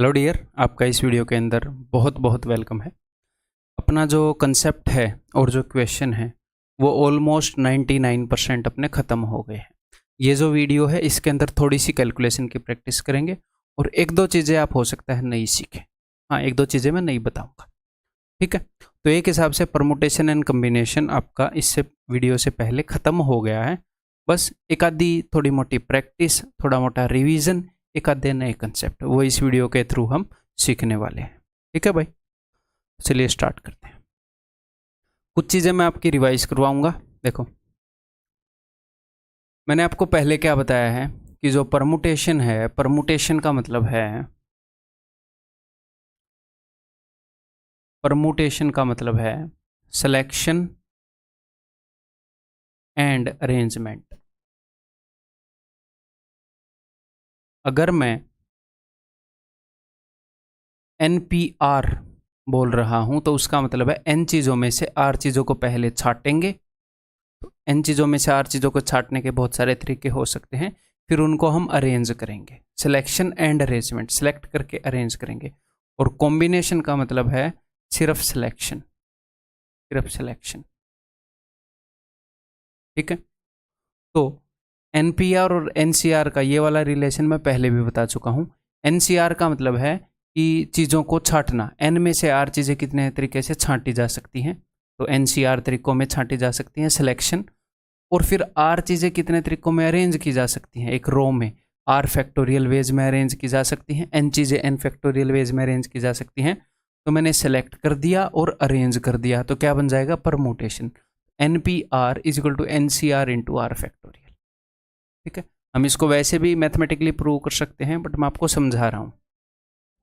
Hello dear, आपका इस video के अंदर बहुत बहुत वेलकम है। अपना जो कंसेप्ट है और जो क्वेश्चन है वो ऑलमोस्ट 99% अपने ख़त्म हो गए हैं। ये जो वीडियो है इसके अंदर थोड़ी सी कैलकुलेशन की प्रैक्टिस करेंगे और एक दो चीज़ें आप हो सकता है नहीं सीखें। हाँ, एक दो चीज़ें मैं नहीं बताऊँगा, ठीक है। तो एक हिसाब से परमुटेशन एंड कम्बिनेशन आपका इससे वीडियो से पहले ख़त्म हो गया है। बस एक आधी थोड़ी मोटी प्रैक्टिस, थोड़ा मोटा रिवीजन, एक आधे नए कंसेप्ट वो इस वीडियो के थ्रू हम सीखने वाले हैं, ठीक है भाई। चलिए स्टार्ट करते हैं। कुछ चीज़ें मैं आपकी रिवाइज करवाऊंगा। देखो, मैंने आपको पहले क्या बताया है कि जो परमुटेशन है, परमुटेशन का मतलब है, परमुटेशन का मतलब है सिलेक्शन एंड अरेंजमेंट। अगर मैं NPR बोल रहा हूं तो उसका मतलब है n चीज़ों में से r चीज़ों को पहले छाटेंगे। तो n चीज़ों में से r चीज़ों को छाटने के बहुत सारे तरीके हो सकते हैं, फिर उनको हम अरेंज करेंगे। सिलेक्शन एंड अरेंजमेंट, सेलेक्ट करके अरेंज करेंगे। और कॉम्बिनेशन का मतलब है सिर्फ सिलेक्शन, सिर्फ सिलेक्शन, ठीक है। तो NPR और NCR का ये वाला रिलेशन मैं पहले भी बता चुका हूँ। NCR का मतलब है कि चीज़ों को छांटना, n में से r चीज़ें कितने तरीके से छांटी जा सकती हैं, तो NCR तरीकों में छांटी जा सकती हैं सिलेक्शन। और फिर r चीज़ें कितने तरीकों में अरेंज की जा सकती हैं, एक रो में r फैक्टोरियल वेज में अरेंज की जा सकती हैं, n चीज़ें n फैक्टोरियल वेज में अरेंज की जा सकती हैं। तो मैंने सेलेक्ट कर दिया और अरेंज कर दिया, तो क्या बन जाएगा, permutation. NPR is equal to NCR into R factorial, ठीक है। हम इसको वैसे भी मैथमेटिकली प्रूव कर सकते हैं, बट मैं आपको समझा रहा हूँ।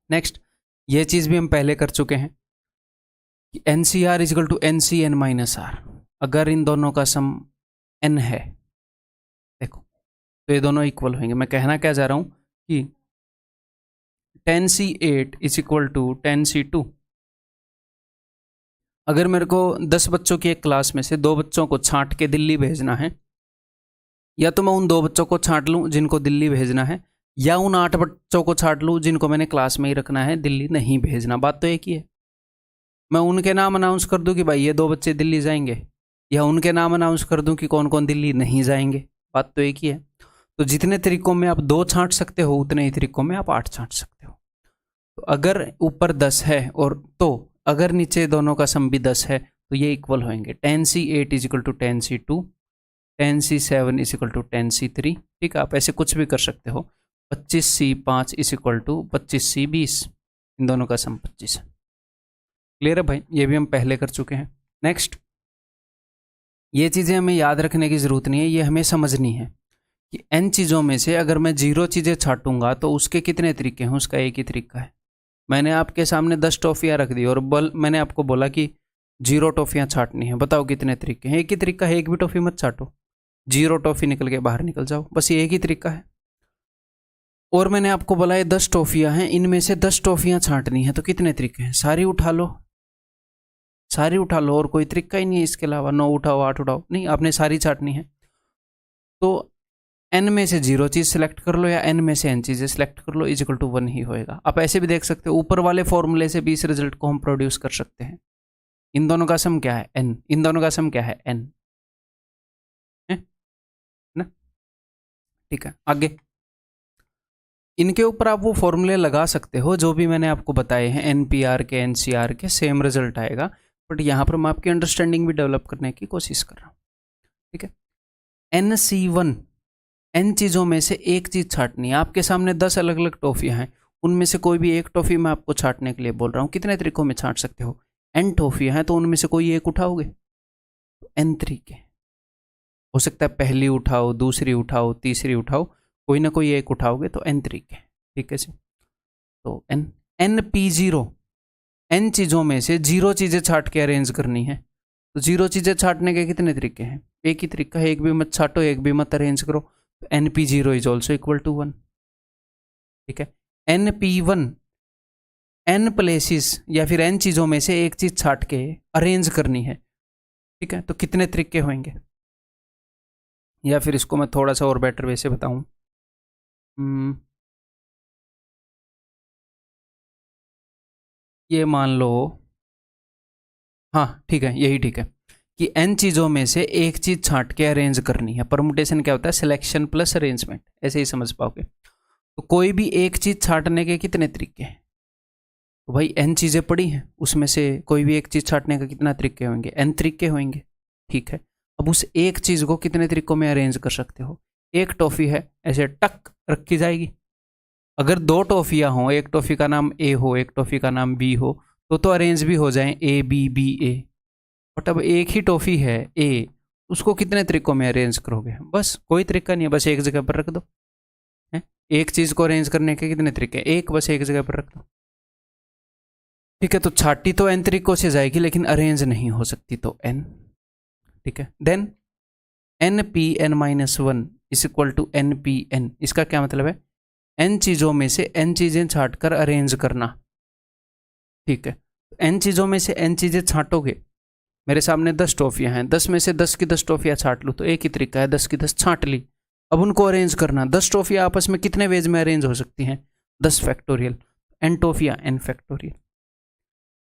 नेक्स्ट, ये चीज़ भी हम पहले कर चुके हैं कि NCR is equal to NCN minus R। अगर इन दोनों का सम n है, देखो, तो ये दोनों इक्वल होंगे। मैं कहना क्या चाह रहा हूँ कि 10C8 is equal to 10C2। अगर मेरे को 10 बच्चों की एक क्लास में से 2 बच्चों को छांट के दिल्ली भेजना है, या तो मैं उन 2 बच्चों को छांट लूँ जिनको दिल्ली भेजना है, या उन 8 बच्चों को छांट लूँ जिनको मैंने क्लास में ही रखना है, दिल्ली नहीं भेजना। बात तो एक ही है। मैं उनके नाम अनाउंस कर दूं कि भाई ये 2 बच्चे दिल्ली जाएंगे, या उनके नाम अनाउंस कर दूं कि कौन कौन दिल्ली नहीं जाएंगे, बात तो एक ही है। तो जितने तरीकों में आप 2 छांट सकते हो, उतने ही तरीकों में आप 8 छांट सकते हो। तो अगर ऊपर 10 है और तो अगर नीचे दोनों का सम भी 10 है, तो ये इक्वल होंगे। 10C8 is equal to 10C2, 10C7 is equal to 10C3, ठीक है। आप ऐसे कुछ भी कर सकते हो। 25C5 is equal to 25C20, इन दोनों का सम 25 है। क्लियर है भाई, ये भी हम पहले कर चुके हैं। नेक्स्ट, ये चीज़ें हमें याद रखने की ज़रूरत नहीं है, ये हमें समझनी है कि n चीज़ों में से अगर मैं 0 चीज़ें छाटूंगा तो उसके कितने तरीके हैं, उसका एक ही तरीका है। मैंने आपके सामने 10 टॉफ़ियाँ रख दी और मैंने आपको बोला कि 0 टॉफ़ियाँ छाटनी है, बताओ कितने तरीके हैं। एक ही तरीका है, एक भी टॉफ़ी मत छाटो, 0 टॉफ़ी निकल के बाहर निकल जाओ, बस ये एक ही तरीका है। और मैंने आपको बोला ये 10 टॉफ़ियाँ हैं, इनमें से 10 टॉफ़ियाँ छाटनी है, तो कितने तरीके हैं, सारी उठा लो, सारी उठा लो, और कोई तरीका ही नहीं है इसके अलावा। 9 उठाओ, 8 उठाओ, नहीं, आपने सारी छाटनी है। तो n में से 0 चीज़ सेलेक्ट कर लो या n में से n चीज़ें सेलेक्ट कर लो, इज इक्वल टू 1 ही होएगा। आप ऐसे भी देख सकते हो, ऊपर वाले फॉर्मूले से भी इस रिजल्ट को हम प्रोड्यूस कर सकते हैं। इन दोनों का सम क्या है, n, इन दोनों का सम क्या है, n है ना, ठीक है। आगे इनके ऊपर आप वो फॉर्मूले लगा सकते हो जो भी मैंने आपको बताए हैं, NPR के, NCR के, सेम रिजल्ट आएगा। बट यहाँ पर मैं आपकी अंडरस्टैंडिंग भी डेवलप करने की कोशिश कर रहा हूँ, ठीक है। NC1, n चीज़ों में से एक चीज़ छाटनी है। आपके सामने 10 अलग अलग टॉफ़ियाँ हैं, उनमें से कोई भी एक टॉफ़ी मैं आपको छाटने के लिए बोल रहा हूँ। कितने तरीकों में छाट सकते हो, n टॉफ़ियाँ हैं, तो उनमें से कोई एक उठाओगे, तो n तरीके हो सकता है। पहली उठाओ, दूसरी उठाओ, तीसरी उठाओ, कोई ना कोई एक उठाओगे तो n तरीके, ठीक है। तो NP0, n चीज़ों में से 0 चीज़ें छाट के अरेंज करनी है। तो 0 चीज़ें छाटने के कितने तरीके हैं, एक ही तरीका है, एक भी मत छाटो, एक भी मत अरेंज करो। तो NP0 is also equal to 1, ठीक है। NP1, n प्लेसेस या फिर n चीज़ों में से एक चीज़ छाट के अरेंज करनी है, ठीक है। तो कितने तरीके होंगे, या फिर इसको मैं थोड़ा सा और बेटर वे से बताऊं, ये मान लो, हाँ ठीक है, यही ठीक है, कि n चीज़ों में से एक चीज़ छांट के अरेंज करनी है। परमुटेशन क्या होता है? सिलेक्शन प्लस अरेंजमेंट, ऐसे ही समझ पाओगे। तो कोई भी एक चीज़ छांटने के कितने तरीके हैं? तो भाई n चीज़ें पड़ी हैं, उसमें से कोई भी एक चीज़ छांटने का कितना तरीके होंगे? n तरीके होंगे, ठीक है। अब उस एक चीज़ को कितने तरीकों में अरेंज कर सकते हो? एक टॉफ़ी है, ऐसे टक रखी जाएगी। अगर दो टॉफ़ियाँ हों, एक टॉफ़ी का नाम A हो, एक टॉफ़ी का नाम B हो, तो अरेंज भी हो जाएं A B B A। But अब एक ही टॉफ़ी है A, उसको कितने तरीकों में अरेंज करोगे? बस कोई तरीका नहीं है, बस एक जगह पर रख दो। है, एक चीज़ को अरेंज करने के कितने तरीके? एक, बस एक जगह पर रख दो, ठीक है। तो छाटी तो n तरीकों से जाएगी, लेकिन अरेंज नहीं हो सकती, तो n, ठीक है। Then n p n minus one is equal to n p n। इसका क्या मतलब है? n चीज़ों में से n चीज़ें छाट कर अरेंज करना, ठीक है। n चीज़ों में से n चीज़ें छाटोगे, मेरे सामने 10 टॉफ़ियाँ हैं, 10 में से 10 की 10 टॉफ़ियाँ छाट लूँ, तो एक ही तरीका है, 10 की 10 छाट ली। अब उनको अरेंज करना, 10 टॉफ़ियाँ आपस में कितने वेज में अरेंज हो सकती हैं? 10 फैक्टोरियल, n टॉफ़ियाँ n फैक्टोरियल।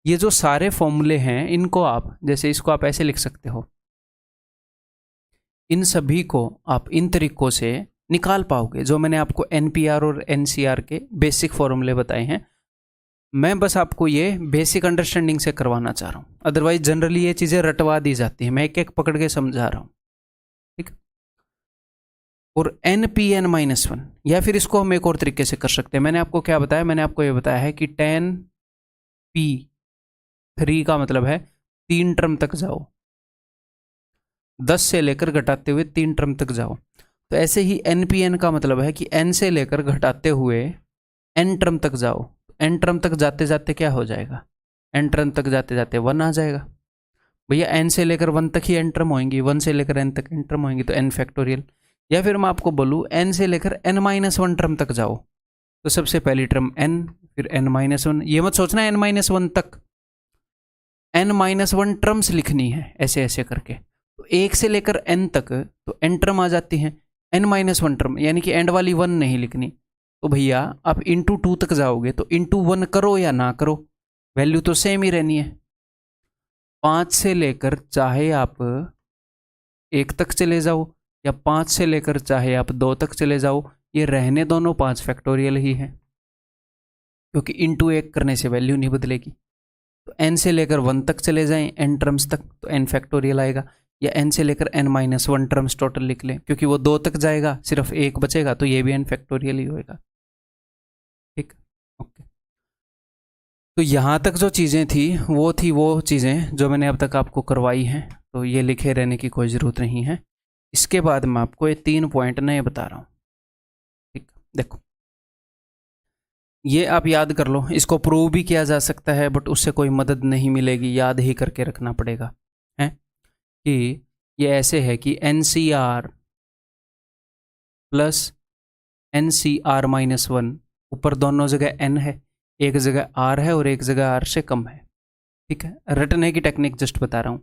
ये जो सारे फॉर्मूले हैं, इनको आप, जैसे इसको आप ऐसे लिख सकते हो, इन सभी को आप इन तरीकों से निकाल पाओगे, जो मैंने आपको NPR और NCR के बेसिक फॉर्मूले बताए हैं। मैं बस आपको ये बेसिक अंडरस्टैंडिंग से करवाना चाह रहा हूँ, अदरवाइज जनरली ये चीज़ें रटवा दी जाती हैं, मैं एक एक पकड़ के समझा रहा हूँ, ठीक। और NPN माइनस वन, या फिर इसको हम एक और तरीके से कर सकते हैं। मैंने आपको क्या बताया? मैंने आपको ये बताया है कि 10p3 का मतलब है 3 टर्म तक जाओ, 10 से लेकर घटाते हुए 3 टर्म तक जाओ। तो ऐसे ही NPN का मतलब है कि n से लेकर घटाते हुए n टर्म तक जाओ। n टर्म तक जाते जाते क्या हो जाएगा? n टर्म तक जाते जाते 1 आ जाएगा। भैया n से लेकर 1 तक ही n टर्म होंगी, 1 से लेकर n तक n टर्म होंगी, तो n फैक्टोरियल। या फिर मैं आपको बोलूँ n से लेकर n माइनस वन टर्म तक जाओ, तो सबसे पहली टर्म n, फिर n माइनस वन। ये मत सोचना n माइनस वन तक, n माइनस वन टर्म्स लिखनी है ऐसे ऐसे करके। तो 1 से लेकर n तक तो n टर्म आ जाती हैं, n माइनस वन टर्म, यानी कि एंड वाली 1 नहीं लिखनी। तो भैया आप इंटू 2 तक जाओगे, तो इंटू 1 करो या ना करो, वैल्यू तो सेम ही रहनी है। 5 से लेकर चाहे आप 1 तक चले जाओ, या 5 से लेकर चाहे आप 2 तक चले जाओ, ये रहने दोनों 5 फैक्टोरियल ही है, क्योंकि इंटू 1 करने से वैल्यू नहीं बदलेगी। तो n से लेकर 1 तक चले जाएं, n टर्म्स तक, तो n फैक्टोरियल आएगा। या n से लेकर n minus one terms total लिख लें, क्योंकि वो 2 तक जाएगा, सिर्फ 1 बचेगा, तो ये भी n फैक्टोरियल ही होएगा, ठीक, ओके। तो यहाँ तक जो चीज़ें थी वो चीज़ें जो मैंने अब तक आपको करवाई हैं, तो ये लिखे रहने की कोई ज़रूरत नहीं है। इसके बाद मैं आपको ये 3 पॉइंट नए बता रहा हूँ, ठीक। देखो, ये आप याद कर लो, इसको प्रूव भी किया जा सकता है, बट उससे कोई मदद नहीं मिलेगी, याद ही करके रखना पड़ेगा, है कि ये ऐसे है कि NCR plus NCR minus one, ऊपर दोनों जगह n है, एक जगह r है और एक जगह r से कम है, ठीक है। रटने की टेक्निक जस्ट बता रहा हूँ।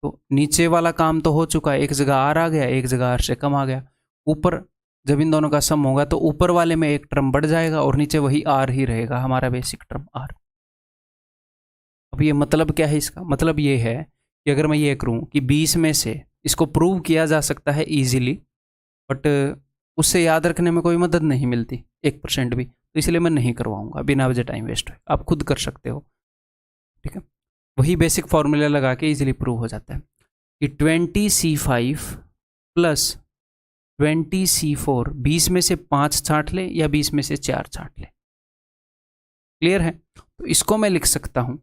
तो नीचे वाला काम तो हो चुका है, एक जगह r आ गया, एक जगह r से कम आ गया। ऊपर जब इन दोनों का सम होगा तो ऊपर वाले में एक टर्म बढ़ जाएगा और नीचे वही r ही रहेगा, हमारा बेसिक टर्म r। अब ये मतलब क्या है? इसका मतलब ये है कि अगर मैं ये करूँ कि 20 में से, इसको प्रूव किया जा सकता है ईजिली, बट उससे याद रखने में कोई मदद नहीं मिलती 1% भी, तो इसलिए मैं नहीं करवाऊंगा, बिना वजह टाइम वेस्ट है, आप खुद कर सकते हो, ठीक है। वही बेसिक फॉर्मूला लगा के इजीली प्रूव हो जाता है कि 20C5 प्लस 20C4, 20 में से 5 छांट ले या 20 में से 4 छांट ले, क्लियर है। तो इसको मैं लिख सकता हूँ,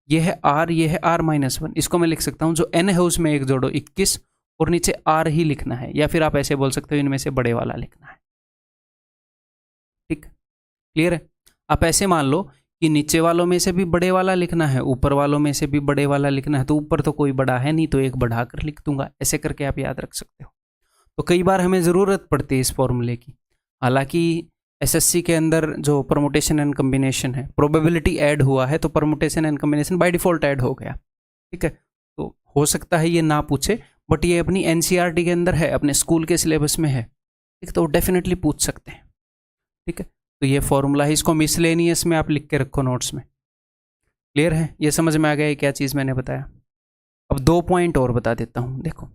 ये है r, ये है r माइनस वन, इसको मैं लिख सकता हूँ, जो n है उसमें एक जोड़ो 21, और नीचे r ही लिखना है, या फिर आप ऐसे बोल सकते हो इनमें से बड़े वाला लिखना है, ठीक, क्लियर है। आप ऐसे मान लो कि नीचे वालों में से भी बड़े वाला लिखना है, ऊपर वालों में से भी बड़े वाला लिखना है, तो ऊपर तो कोई बड़ा है नहीं, तो एक बढ़ा कर लिख दूंगा, ऐसे करके आप याद रख सकते हो। तो कई बार हमें ज़रूरत पड़ती है इस फॉर्मूले की, हालांकि एसएससी के अंदर जो परमुटेशन एंड कम्बिनेशन है, प्रोबेबिलिटी ऐड हुआ है, तो permutation and combination by default add हो गया, ठीक है। तो हो सकता है ये ना पूछे, बट ये अपनी एनसीईआरटी के अंदर है, अपने स्कूल के सिलेबस में है, ठीक, तो डेफिनेटली पूछ सकते हैं, ठीक है। तो ये फॉर्मूला है, इसको मिसलेनियस में आप लिख के रखो नोट्स में, क्लियर है? ये समझ में आ गया क्या चीज़ मैंने बताया? अब 2 पॉइंट और बता देता हूँ। देखो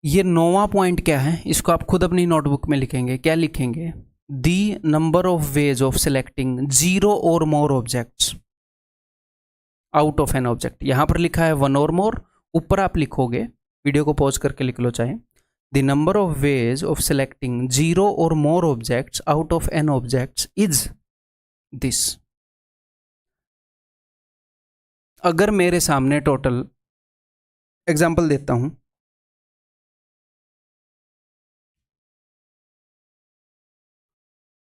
ये 9वां पॉइंट क्या है, इसको आप खुद अपनी नोटबुक में लिखेंगे। क्या लिखेंगे? The number of ways of selecting 0 और more objects out of n object. यहां पर लिखा है 1 और मोर, ऊपर आप लिखोगे, वीडियो को पॉज करके लिख लो चाहे। The number of ways of selecting 0 और more objects out of N objects is this. अगर मेरे सामने टोटल, एग्जाम्पल देता हूं,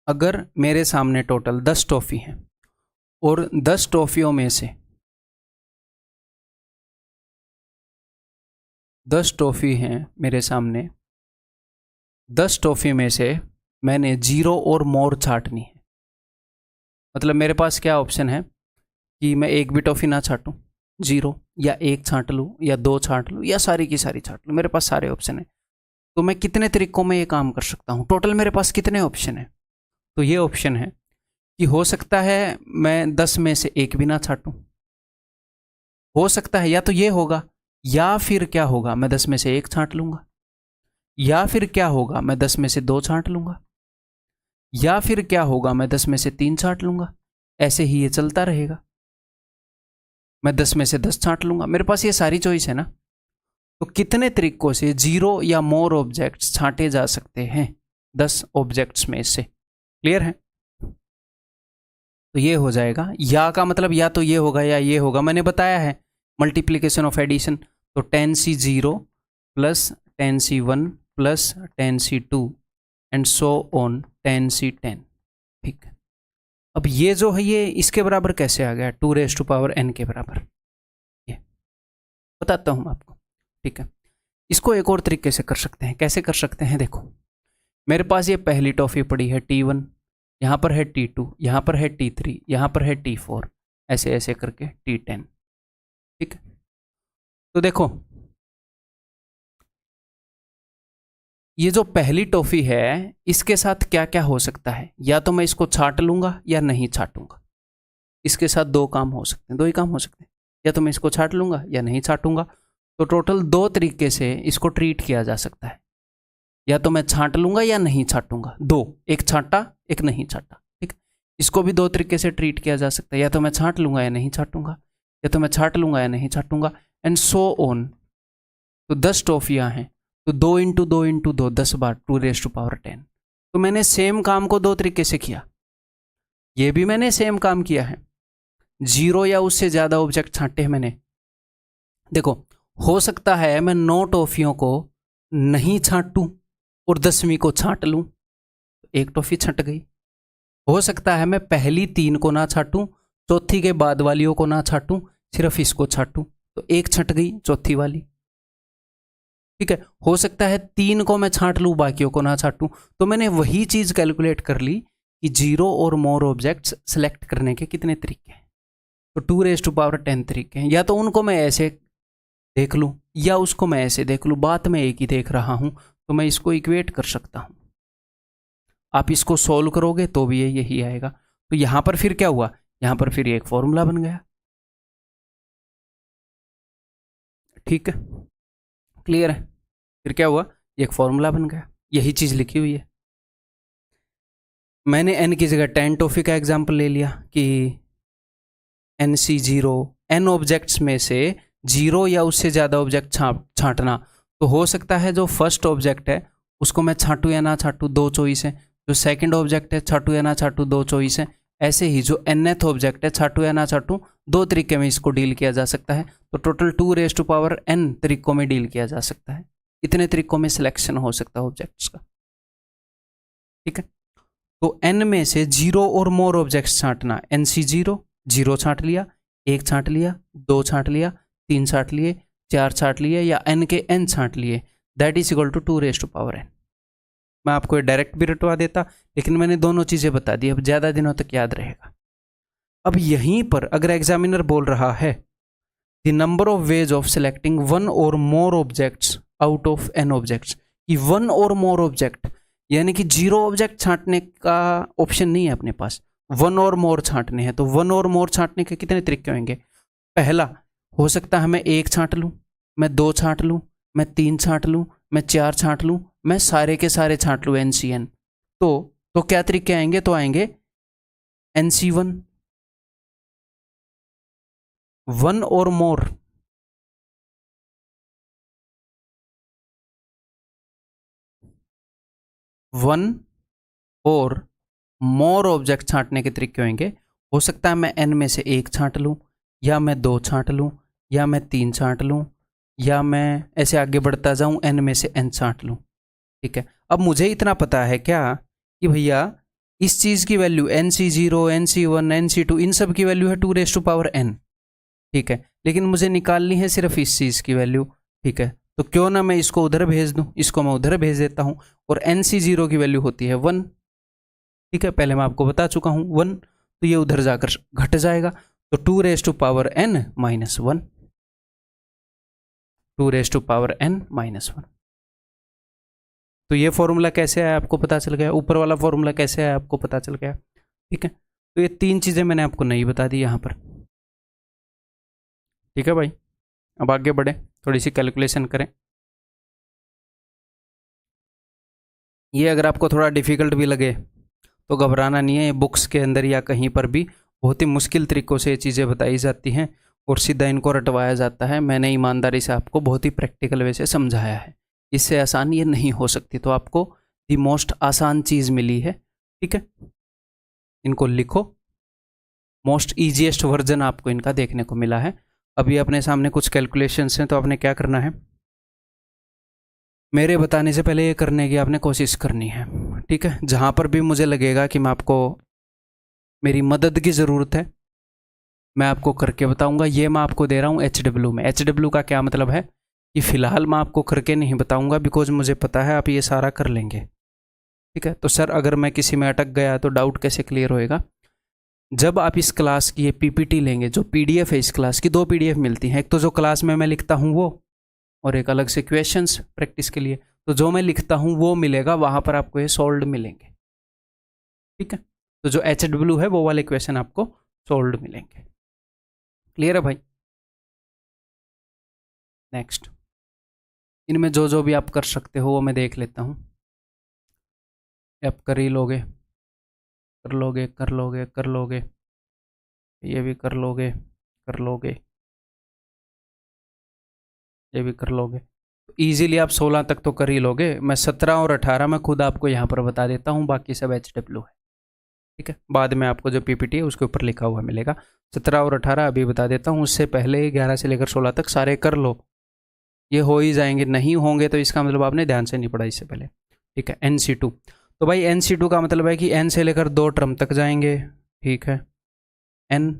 अगर मेरे सामने टोटल 10 टॉफी हैं और 10 टॉफियों में से 10 टॉफी हैं मेरे सामने, 10 टॉफी में से मैंने 0 और मोर छांटनी है। मतलब मेरे पास क्या ऑप्शन है कि मैं एक भी टॉफी ना छांटूं, 0, या एक छांट लूं, या 2 छांट लूं, या सारी की सारी छांट लूं। मेरे पास सारे ऑप्शन है। तो मैं कितने तरीकों में ये काम कर सकता हूं? टोटल मेरे पास कितने ऑप्शन है? तो ये ऑप्शन है कि हो सकता है मैं 10 में से एक भी ना छांटूं, हो सकता है या तो ये होगा, या फिर क्या होगा, मैं 10 में से एक छांट लूंगा, या फिर क्या होगा, मैं 10 में से 2 छांट लूंगा, या फिर क्या होगा, मैं 10 में से 3 छांट लूंगा। ऐसे ही ये चलता रहेगा। मैं 10 में से 10 छांट लूंगा। मेरे पास ये सारी चॉइस है ना। तो कितने तरीकों से 0 या मोर ऑब्जेक्ट्स छांटे जा सकते हैं 10 ऑब्जेक्ट्स में से? क्लियर है? तो ये हो जाएगा, या का मतलब या तो ये होगा या ये होगा। मैंने बताया है मल्टीप्लीकेशन ऑफ एडिशन। तो 10C0 plus 10C1 plus 10C2 and so on 10C10। ठीक है। अब ये जो है ये इसके बराबर कैसे आ गया? 2n के बराबर। ये बताता हूं आपको। ठीक है, इसको एक और तरीके से कर सकते हैं। कैसे कर सकते हैं? देखो मेरे पास ये पहली टॉफी पड़ी है T1, यहाँ पर है T2, यहाँ पर है T3, यहाँ पर है T4, ऐसे ऐसे करके T10। ठीक है, तो देखो ये जो पहली टॉफी है इसके साथ क्या क्या हो सकता है? या तो मैं इसको छांट लूंगा या नहीं छांटूंगा। इसके साथ 2 काम हो सकते हैं, 2 ही काम हो सकते हैं। या तो मैं इसको छांट लूंगा या नहीं छांटूंगा। तो टोटल 2 तरीके से इसको ट्रीट किया जा सकता है। या तो मैं छांट लूंगा या नहीं छांटूंगा, 2, एक छांटा एक नहीं छांटा। ठीक, इसको भी 2 तरीके से ट्रीट किया जा सकता है। या तो मैं छांट लूंगा या नहीं छांटूंगा, या तो मैं छांट लूंगा या नहीं छांटूंगा, एंड सो ऑन। तो 10 टॉफियां हैं, तो 2 इंटू 2 इंटू 2, 10 बार 2^10। तो मैंने सेम काम को 2 तरीके से किया। ये भी मैंने सेम काम किया है, 0 या उससे ज्यादा ऑब्जेक्ट छांटे हैं मैंने। देखो हो सकता है मैं 9 टॉफियों को नहीं छांटूं और 10वीं को छांट लूं, एक टॉफी छट गई। हो सकता है मैं पहली 3 को ना छांटूं, चौथी के बाद वालियों को ना छांटूं, सिर्फ इसको छांटूं, तो एक छट गई, चौथी वाली। ठीक है, हो सकता है 3 को मैं छांट लूं, बाकियों को ना छांटूं। तो मैंने वही चीज कैलकुलेट कर ली कि 0 और मोर ऑब्जेक्ट्स सेलेक्ट करने के कितने तरीके हैं। तो 2^10 तरीके हैं। या तो उनको मैं ऐसे देख लूं या उसको मैं ऐसे देख लूं, बात मैं एक ही देख रहा हूं, तो मैं इसको इक्वेट कर सकता हूं। आप इसको सॉल्व करोगे तो भी यही आएगा। तो यहां पर फिर क्या हुआ? यहां पर फिर एक फॉर्मूला बन गया। ठीक है, क्लियर है? फिर क्या हुआ? एक फॉर्मूला बन गया, यही चीज लिखी हुई है। मैंने n की जगह 10 टॉफी का एग्जाम्पल ले लिया कि NC0, n ऑब्जेक्ट्स में से 0 या उससे ज़्यादा ऑब्जेक्ट छांटना। तो हो सकता है जो फर्स्ट ऑब्जेक्ट है उसको मैं छांटूं या ना छांटूं, 2 चॉइस है। जो सेकंड ऑब्जेक्ट है छांटूं या ना छांटूं, 2 चॉइस है। ऐसे ही जो nth ऑब्जेक्ट है छांटूं या ना छांटूं, 2 तरीके में इसको डील किया जा सकता है। तो टोटल 2^n तरीकों में डील किया जा सकता है। इतने तरीकों में सिलेक्शन हो सकता है ऑब्जेक्ट्स का। ठीक है, तो n में से 0 और मोर ऑब्जेक्ट्स छांटना। NC0, 0 छांट लिया, 1 छांट लिया, 2 छांट लिया, 3 छांट लिए, 4 छांट लिए, या n के n छांट लिए, that is equal to 2^n। मैं आपको डायरेक्ट भी रटवा देता, लेकिन मैंने दोनों चीजें बता दी, अब ज्यादा दिनों तक याद रहेगा। अब यहीं पर अगर एग्जामिनर बोल रहा है the number of ways of selecting 1 और more objects out of n objects, कि 1 और मोर ऑब्जेक्ट यानी कि 0 ऑब्जेक्ट छांटने का ऑप्शन नहीं है अपने पास, वन और मोर छांटने हैं, तो वन और मोर छांटने के कितने तरीके होंगे? पहला हो सकता है मैं 1 छांट लूँ, मैं 2 छांट लूँ, मैं 3 छांट लूँ, मैं 4 छांट लूँ, मैं सारे के सारे छांट लूँ NCN। तो क्या तरीके आएंगे? तो आएंगे NC1, वन और मोर, वन और मोर ऑब्जेक्ट छांटने के तरीके होंगे। हो सकता है मैं n में से 1 छांट लूँ, या मैं 2 छांट लूँ, या मैं 3 छांट लूँ, या मैं ऐसे आगे बढ़ता जाऊँ n में से n छांट लूँ। ठीक है, अब मुझे इतना पता है क्या कि भैया इस चीज़ की वैल्यू NC0, NC1, NC2 इन सब की वैल्यू है 2n। ठीक है, लेकिन मुझे निकालनी है सिर्फ इस चीज़ की वैल्यू। ठीक है, तो क्यों ना मैं इसको उधर भेज दूँ, इसको मैं उधर भेज देता हूँ, और NC0 की वैल्यू होती है 1। ठीक है, पहले मैं आपको बता चुका हूँ 1, तो ये उधर जाकर घट जाएगा, तो 2n - 1, 2n - 1। तो ये फॉर्मूला कैसे आया आपको पता चल गया, ऊपर वाला फॉर्मूला कैसे आया आपको पता चल गया। ठीक है, तो ये 3 चीज़ें मैंने आपको नहीं बता दी यहाँ पर। ठीक है भाई, अब आगे बढ़े, थोड़ी सी कैलकुलेशन करें। ये अगर आपको थोड़ा डिफ़िकल्ट भी लगे तो घबराना नहीं है, बुक्स के अंदर या कहीं पर भी बहुत ही मुश्किल तरीक़ों से ये चीज़ें बताई जाती हैं और सीधा इनको रटवाया जाता है। मैंने ईमानदारी से आपको बहुत ही प्रैक्टिकल वे से समझाया है, इससे आसान ये नहीं हो सकती। तो आपको दी मोस्ट आसान चीज़ मिली है। ठीक है, इनको लिखो, मोस्ट ईजीएस्ट वर्जन आपको इनका देखने को मिला है। अभी अपने सामने कुछ कैलकुलेशंस हैं, तो आपने क्या करना है, मेरे बताने से पहले ये करने की आपने कोशिश करनी है। ठीक है, जहाँ पर भी मुझे लगेगा कि मैं आपको मेरी मदद की ज़रूरत है, मैं आपको करके बताऊंगा। ये मैं आपको दे रहा हूँ HW में। HW का क्या मतलब है कि फ़िलहाल मैं आपको करके नहीं बताऊंगा, बिकॉज मुझे पता है आप ये सारा कर लेंगे। ठीक है, तो सर अगर मैं किसी में अटक गया तो डाउट कैसे क्लियर होएगा? जब आप इस क्लास की ये PPT लेंगे, जो PDF है इस क्लास की, 2 PDF मिलती हैं, एक तो जो क्लास में मैं लिखता हूँ वो, और एक अलग से क्वेश्चंस प्रैक्टिस के लिए। तो जो मैं लिखता हूँ वो मिलेगा, वहाँ पर आपको ये सोल्व्ड मिलेंगे। ठीक है, तो जो HW है वो वाले क्वेश्चन आपको सोल्व्ड मिलेंगे। क्लियर है भाई? नेक्स्ट, इनमें जो जो भी आप कर सकते हो वो मैं देख लेता हूँ। आप कर ही लोगे, कर लोगे, कर लोगे, कर लोगे, ये भी कर लोगे, कर लोगे, ये भी कर लोगे। तो ईजिली आप 16 तक तो कर ही लोगे। मैं 17 और 18 में खुद आपको यहाँ पर बता देता हूँ, बाकी सब HW है। ठीक है, बाद में आपको जो PPT है उसके ऊपर लिखा हुआ मिलेगा। 17 और 18 अभी बता देता हूँ, उससे पहले 11 से लेकर 16 तक सारे कर लो, ये हो ही जाएंगे। नहीं होंगे तो इसका मतलब आपने ध्यान से नहीं पढ़ा इससे पहले। ठीक है, NC2, तो भाई NC2 का मतलब है कि n से लेकर 2 टर्म तक जाएंगे। ठीक है, n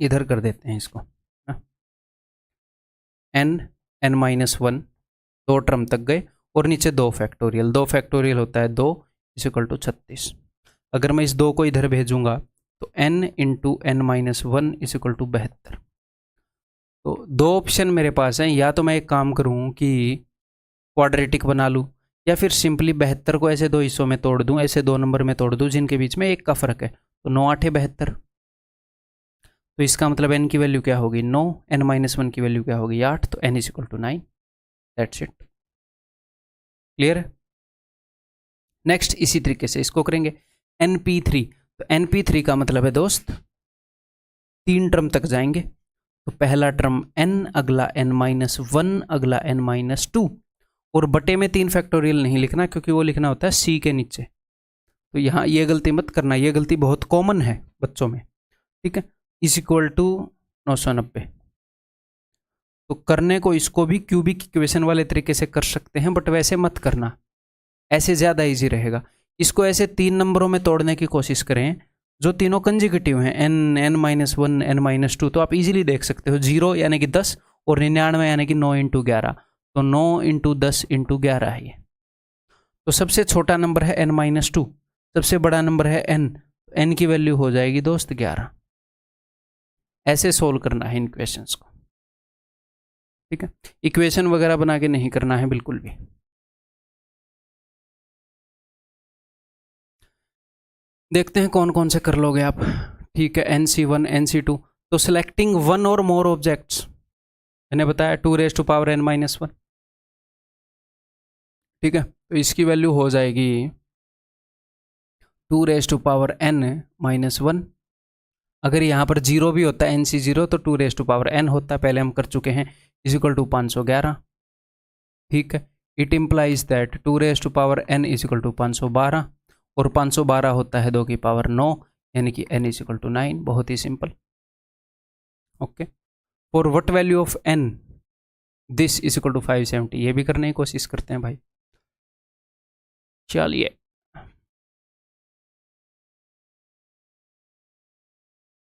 इधर कर देते हैं इसको, n-1 2 टर्म तक गए, और नीचे 2 फैक्टोरियल, 2 फैक्टोरियल होता है 2 = 36। अगर मैं इस 2 को इधर भेजूंगा तो n × n-1 = 72। तो 2 ऑप्शन मेरे पास हैं, या तो मैं एक काम करूं कि क्वाड्रेटिक बना लूं, या फिर सिंपली 72 को ऐसे 2 हिस्सों में तोड़ दूं, ऐसे 2 नंबर में तोड़ दूं जिनके बीच में 1 का फ़र्क है। तो 9 8 72, तो इसका मतलब n की वैल्यू क्या होगी 9, n-1 की वैल्यू क्या होगी 8, तो n = 9। That's it. क्लियर है? नेक्स्ट इसी तरीके से इसको करेंगे NP3। तो NP3 का मतलब है दोस्त 3 टर्म तक जाएंगे। तो पहला टर्म n, अगला n-1, अगला n-2, और बटे में 3 फैक्टोरियल नहीं लिखना, क्योंकि वो लिखना होता है c के नीचे। तो यहाँ ये गलती मत करना, ये गलती बहुत कॉमन है बच्चों में। ठीक है, = 990। तो करने को इसको भी क्यूबिक इक्वेशन वाले तरीके से कर सकते हैं, बट वैसे मत करना, ऐसे ज़्यादा इजी रहेगा। इसको ऐसे 3 नंबरों में तोड़ने की कोशिश करें जो तीनों कंजिक्यूटिव हैं, n, n-1, n-2। तो आप इजीली देख सकते हो, 0 यानी कि 10 और 99 यानी कि 9 × 11, तो 9 × 10 × 11 है ये। तो सबसे छोटा नंबर है n-2, सबसे बड़ा नंबर है n, n की वैल्यू हो जाएगी दोस्त 11। ऐसे सोल्व करना है इन क्वेश्चंस को। ठीक है, इक्वेशन वगैरह बना के नहीं करना है बिल्कुल भी। देखते हैं कौन कौन से कर लोगे आप। ठीक है, NC1 NC2, तो सिलेक्टिंग वन और मोर ऑब्जेक्ट्स, मैंने बताया 2⁻n-1। ठीक है, तो इसकी वैल्यू हो जाएगी 2⁻n-1। अगर यहाँ पर जीरो भी होता है NC0 तो 2⁻n होता है, पहले हम कर चुके हैं, = 511। ठीक है, इट इम्प्लाइज दैट 2⁻n = 512, और 512 होता है 2 की पावर 9, यानी कि n = 9। बहुत ही simple. Okay, for what value of n this = 570, ये भी करने की कोशिश करते हैं भाई। चलिए,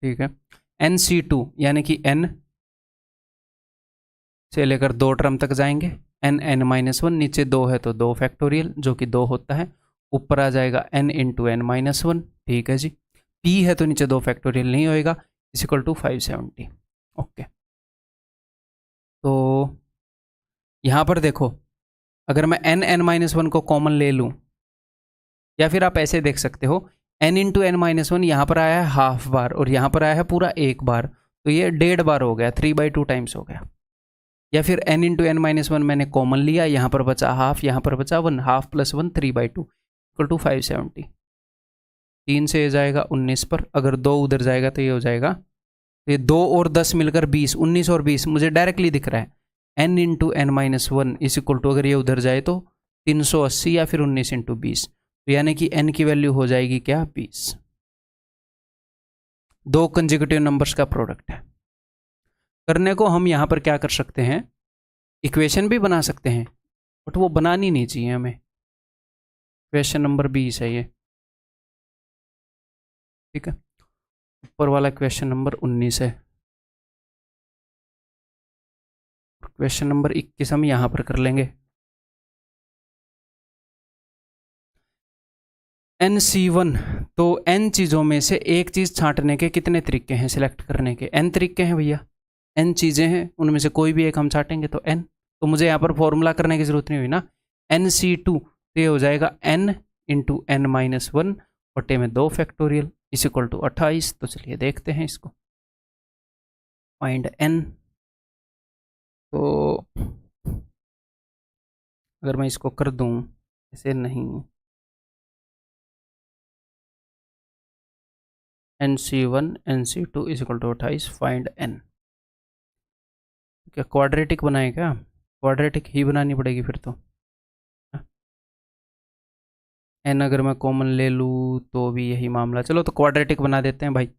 ठीक है, NC2 यानी कि n से लेकर 2 टर्म तक जाएंगे, n(n-1), नीचे 2 है तो 2 फैक्टोरियल जो कि 2 होता है, ऊपर आ जाएगा n × n-1। ठीक है जी, p है तो नीचे 2 फैक्टोरियल नहीं होएगा, = 570। ओके, तो यहाँ पर देखो, अगर मैं n(n-1) को कॉमन ले लूँ, या फिर आप ऐसे देख सकते हो, n × n-1 यहाँ पर आया है हाफ बार और यहाँ पर आया है पूरा 1 बार, तो ये 1.5 बार हो गया, 3/2 टाइम्स हो गया। या फिर n × n-1 मैंने कॉमन लिया, यहाँ पर बचा हाफ, यहाँ पर बचा 1, हाफ + 1 3/2 = 570। 3 से ये जाएगा 19 पर, अगर 2 उधर जाएगा तो ये हो जाएगा, ये 2 और 10 मिलकर 20, 19 और 20 मुझे डायरेक्टली दिख रहा है। n × n-1 = अगर ये उधर जाए तो 380 या फिर 19 × 20, तो यानी कि n की वैल्यू हो जाएगी क्या, 20। 2 कंसेक्यूटिव नंबर्स का प्रोडक्ट है। करने को हम यहाँ पर क्या कर सकते हैं, इक्वेशन भी बना सकते हैं, बट वो बनानी नहीं चाहिए हमें। क्वेश्चन नंबर 20 है ये। ठीक है, ऊपर वाला क्वेश्चन नंबर 19 है, क्वेश्चन नंबर 21 हम यहाँ पर कर लेंगे। NC1, तो n चीज़ों में से एक चीज़ छांटने के कितने तरीके हैं, सिलेक्ट करने के n तरीके हैं भैया, n चीज़ें हैं, उनमें से कोई भी एक हम छाटेंगे तो n, तो मुझे यहाँ पर फॉर्मूला करने की ज़रूरत नहीं हुई ना। NC2 तो ये हो जाएगा n × n-1 बटे में 2 फैक्टोरियल = 28। तो चलिए देखते हैं इसको, फाइंड n। तो अगर मैं इसको कर दूं, ऐसे नहीं, NC1 NC2 = 28, फाइंड n। क्या क्वाड्रेटिक बनाए, क्या क्वाड्रेटिक ही बनानी पड़ेगी फिर तो। n अगर मैं कॉमन ले लूँ तो भी यही मामला, चलो तो क्वाड्रेटिक बना देते हैं भाई।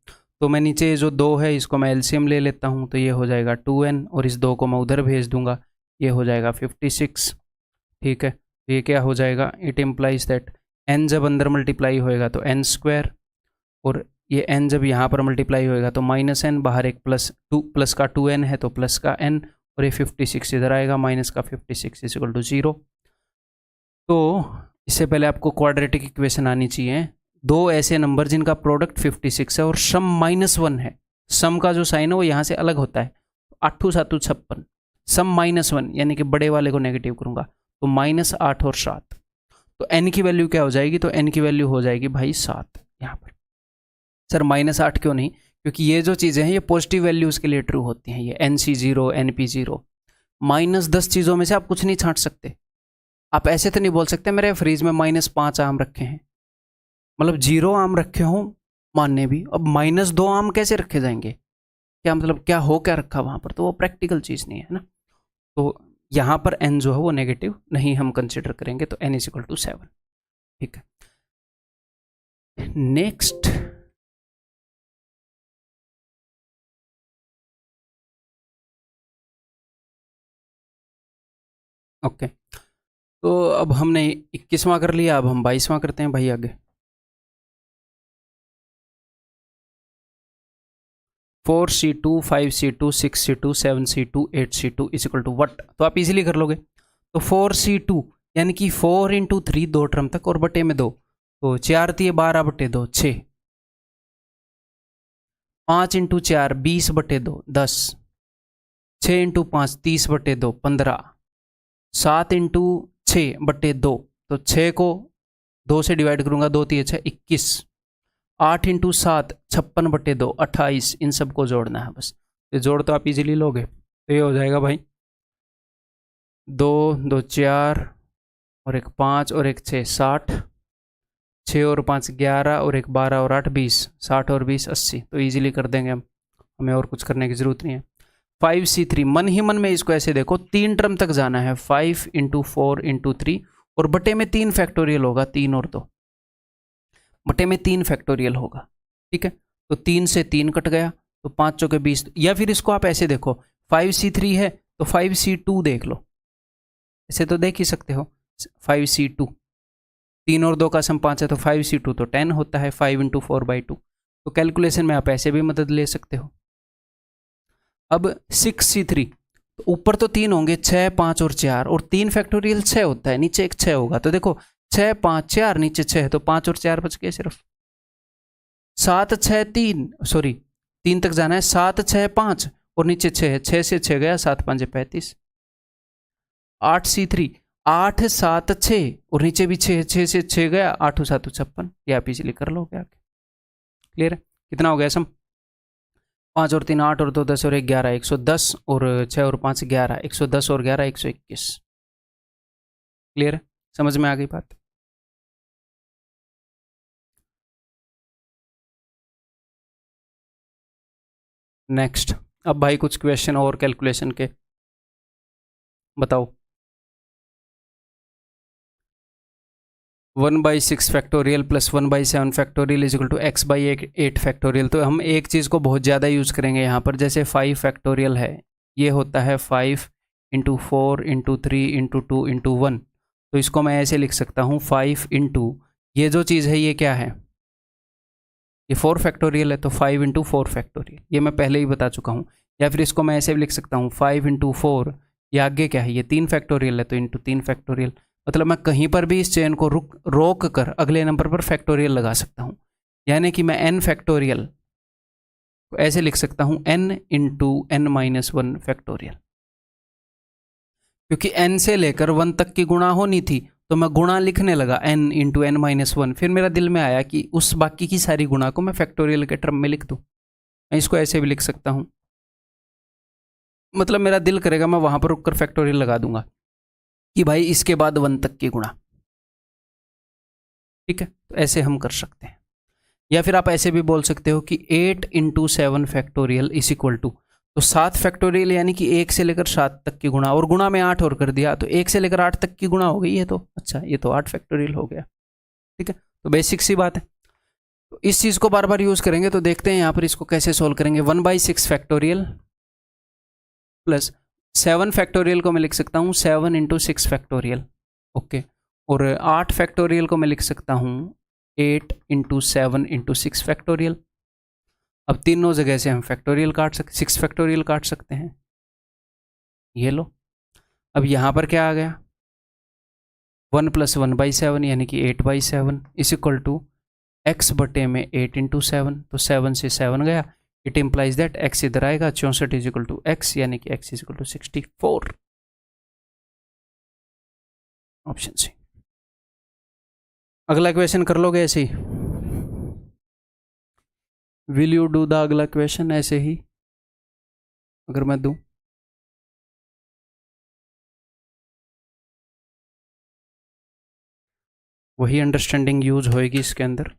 तो मैं नीचे जो 2 है इसको मैं एलसीएम ले लेता हूँ, तो ये हो जाएगा 2n, और इस 2 को मैं उधर भेज दूंगा, ये हो जाएगा 56। ठीक है, तो ये क्या हो जाएगा, इट इम्प्लाइज दैट n जब अंदर मल्टीप्लाई होएगा तो n², और ये n जब यहाँ पर मल्टीप्लाई होएगा तो -n, बाहर एक प्लस का 2n है तो प्लस का n, और ये 56 इधर आएगा, माइनस का 56 = 0। तो इससे पहले आपको क्वाड्रेटिक इक्वेशन आनी चाहिए। 2 ऐसे नंबर जिनका प्रोडक्ट 56 है और सम -1 है, सम का जो साइन है वो यहाँ से अलग होता है, 8 7 56, सम -1 यानी कि बड़े वाले को नेगेटिव करूँगा तो -8 और 7, तो n की वैल्यू क्या हो जाएगी, तो n की वैल्यू हो जाएगी भाई 7। यहाँ पर सर -8 क्यों नहीं, क्योंकि ये जो चीज़ें हैं ये पॉजिटिव वैल्यूज़ के लिए ट्रू होती हैं, ये NC0 NP0। -10 चीज़ों में से आप कुछ नहीं छांट सकते। आप ऐसे तो नहीं बोल सकते मेरे फ्रिज में -5 आम रखे हैं, मतलब 0 आम रखे हों मानने भी, अब -2 आम कैसे रखे जाएंगे, क्या मतलब क्या हो क्या रखा वहाँ पर, तो वो प्रैक्टिकल चीज़ नहीं है ना। तो यहाँ पर n जो है वो नेगेटिव नहीं हम कंसिडर करेंगे, तो n = 7। ठीक है, नेक्स्ट ओके, तो अब हमने 21वां कर लिया, अब हम 22वां करते हैं भाई आगे। 4C2 5C2 6C2 7C2 8C2 = what, तो आप इजीली कर लोगे। तो 4C2 यानी कि 4 × 3 2 टर्म तक और बटे में 2, तो 4 × 12 बटे 2 6, 5 × 4 20 बटे 2 10, 6 × 5 30 बटे 2 15, 7 × 6 बटे 2, तो 6 को 2 से डिवाइड करूंगा, 2 3 6 21, 8 इंटू 7 56/2 28, इन सबको जोड़ना है बस। ये जोड़ तो आप इजीली लोगे, तो ये हो जाएगा भाई 2 2 4 और एक 5 और एक 6 60, 6 और 5 11 और एक 12 और 8 20, 60 और 20 80, तो इजीली कर देंगे हम, हमें और कुछ करने की ज़रूरत नहीं है। 5C3, मन ही मन में इसको ऐसे देखो, 3 टर्म तक जाना है, 5 इंटू 4 इंटू 3 और बटे में 3 फैक्टोरियल होगा, 3 और 2 बटे में 3 फैक्टोरियल होगा, ठीक है। तो 3 से 3 कट गया, तो 5 चौके 20, या फिर इसको आप ऐसे देखो 5C3 है तो 5C2 देख लो, ऐसे तो देख ही सकते हो 5C2, 3 और 2 का सम 5 है तो 5C2 तो 10 होता है, 5 इंटू 4/2। तो कैलकुलेशन में आप ऐसे भी मदद ले सकते हो। अब 6C3, तो ऊपर तो 3 होंगे, 6 5 और 4, और 3 फैक्टोरियल 6 होता है, नीचे एक 6 होगा, तो देखो 6 5 4 नीचे 6 है, तो 5 और 4 बच गए सिर्फ। 7 6 3, सॉरी 3 तक जाना है, 7 6 5 और नीचे 6 है, 6 से 6 गया, 7 5 35। 8C3, 8 7 6 और नीचे भी 6 6 से 6 गया, 8 7 56, ये आप इजीली कर लोगे आगे। क्लियर है? कितना हो गया सम? 5 और 3 8 और 2 10 और 1 11, 110 और 6 और 5 11, 110 और 11 121। क्लियर है? समझ में आ गई बात? नेक्स्ट, अब भाई कुछ क्वेश्चन और कैलकुलेशन के बताओ। 1/6 factorial plus 1/7 factorial is equal to x/8 factorial. तो हम एक चीज़ को बहुत ज़्यादा यूज़ करेंगे यहाँ पर, जैसे 5 फैक्टोरियल है, ये होता है 5 इंटू 4 इंटू 3 इंटू 2 इंटू 1। तो इसको मैं ऐसे लिख सकता हूँ 5 इंटू, ये जो चीज़ है ये क्या है, ये 4 फैक्टोरियल है, तो 5 इंटू 4 फैक्टोरियल, ये मैं पहले ही बता चुका हूँ। या फिर इसको मैं ऐसे भी लिख सकता हूँ 5 इंटू 4, ये आगे क्या है, ये 3 फैक्टोरियल है, तो इंटू 3 फैक्टोरियल। मतलब मैं कहीं पर भी इस चेन को रोक कर अगले नंबर पर फैक्टोरियल लगा सकता हूँ, यानी कि मैं n फैक्टोरियल को ऐसे लिख सकता हूँ n इंटू n-1 फैक्टोरियल, क्योंकि n से लेकर 1 तक की गुणा होनी थी, तो मैं गुणा लिखने लगा n इंटू n-1, फिर मेरा दिल में आया कि उस बाकी की सारी गुणा को मैं फैक्टोरियल के टर्म में लिख दूँ। मैं इसको ऐसे भी लिख सकता हूँ, मतलब मेरा दिल करेगा मैं वहाँ पर रुककर फैक्टोरियल लगा दूंगा कि भाई इसके बाद 1 तक की गुणा, ठीक है। तो ऐसे हम कर सकते हैं। या फिर आप ऐसे भी बोल सकते हो कि 8 into 7 factorial is equal to, तो 7 फैक्टोरियल यानी कि 1 से लेकर 7 तक की गुणा, और गुणा में 8 और कर दिया, तो 1 से लेकर 8 तक की गुणा हो गई है, तो अच्छा ये तो 8 फैक्टोरियल हो गया, ठीक है। तो बेसिक सी बात है, तो इस चीज़ को बार बार यूज़ करेंगे। तो देखते हैं यहाँ पर इसको कैसे सोल्व करेंगे। 1/6 फैक्टोरियल प्लस 7 फैक्टोरियल को मैं लिख सकता हूँ 7 इंटू 6 फैक्टोरियल, ओके। और 8 फैक्टोरियल को मैं लिख सकता हूँ 8 इंटू 7 इंटू 6 फैक्टोरियल। अब तीनों जगह से हम फैक्टोरियल काट सकते, 6 फैक्टोरियल काट सकते हैं, ये लो। अब यहाँ पर क्या आ गया, 1 प्लस 1/7 यानी कि 8/7 इज इक्वल टू x बटे में 8 इंटू 7, तो 7 से 7 गया, इट इम्प्लाइज दैट x इधर आएगा, 64 इज इक्वल टू x, यानी कि x is equal to 64, option C. अगला क्वेश्चन कर लोगे ऐसे ही? विल यू डू द अगला क्वेश्चन ऐसे ही अगर मैं दूं? वही अंडरस्टैंडिंग यूज होएगी इसके अंदर।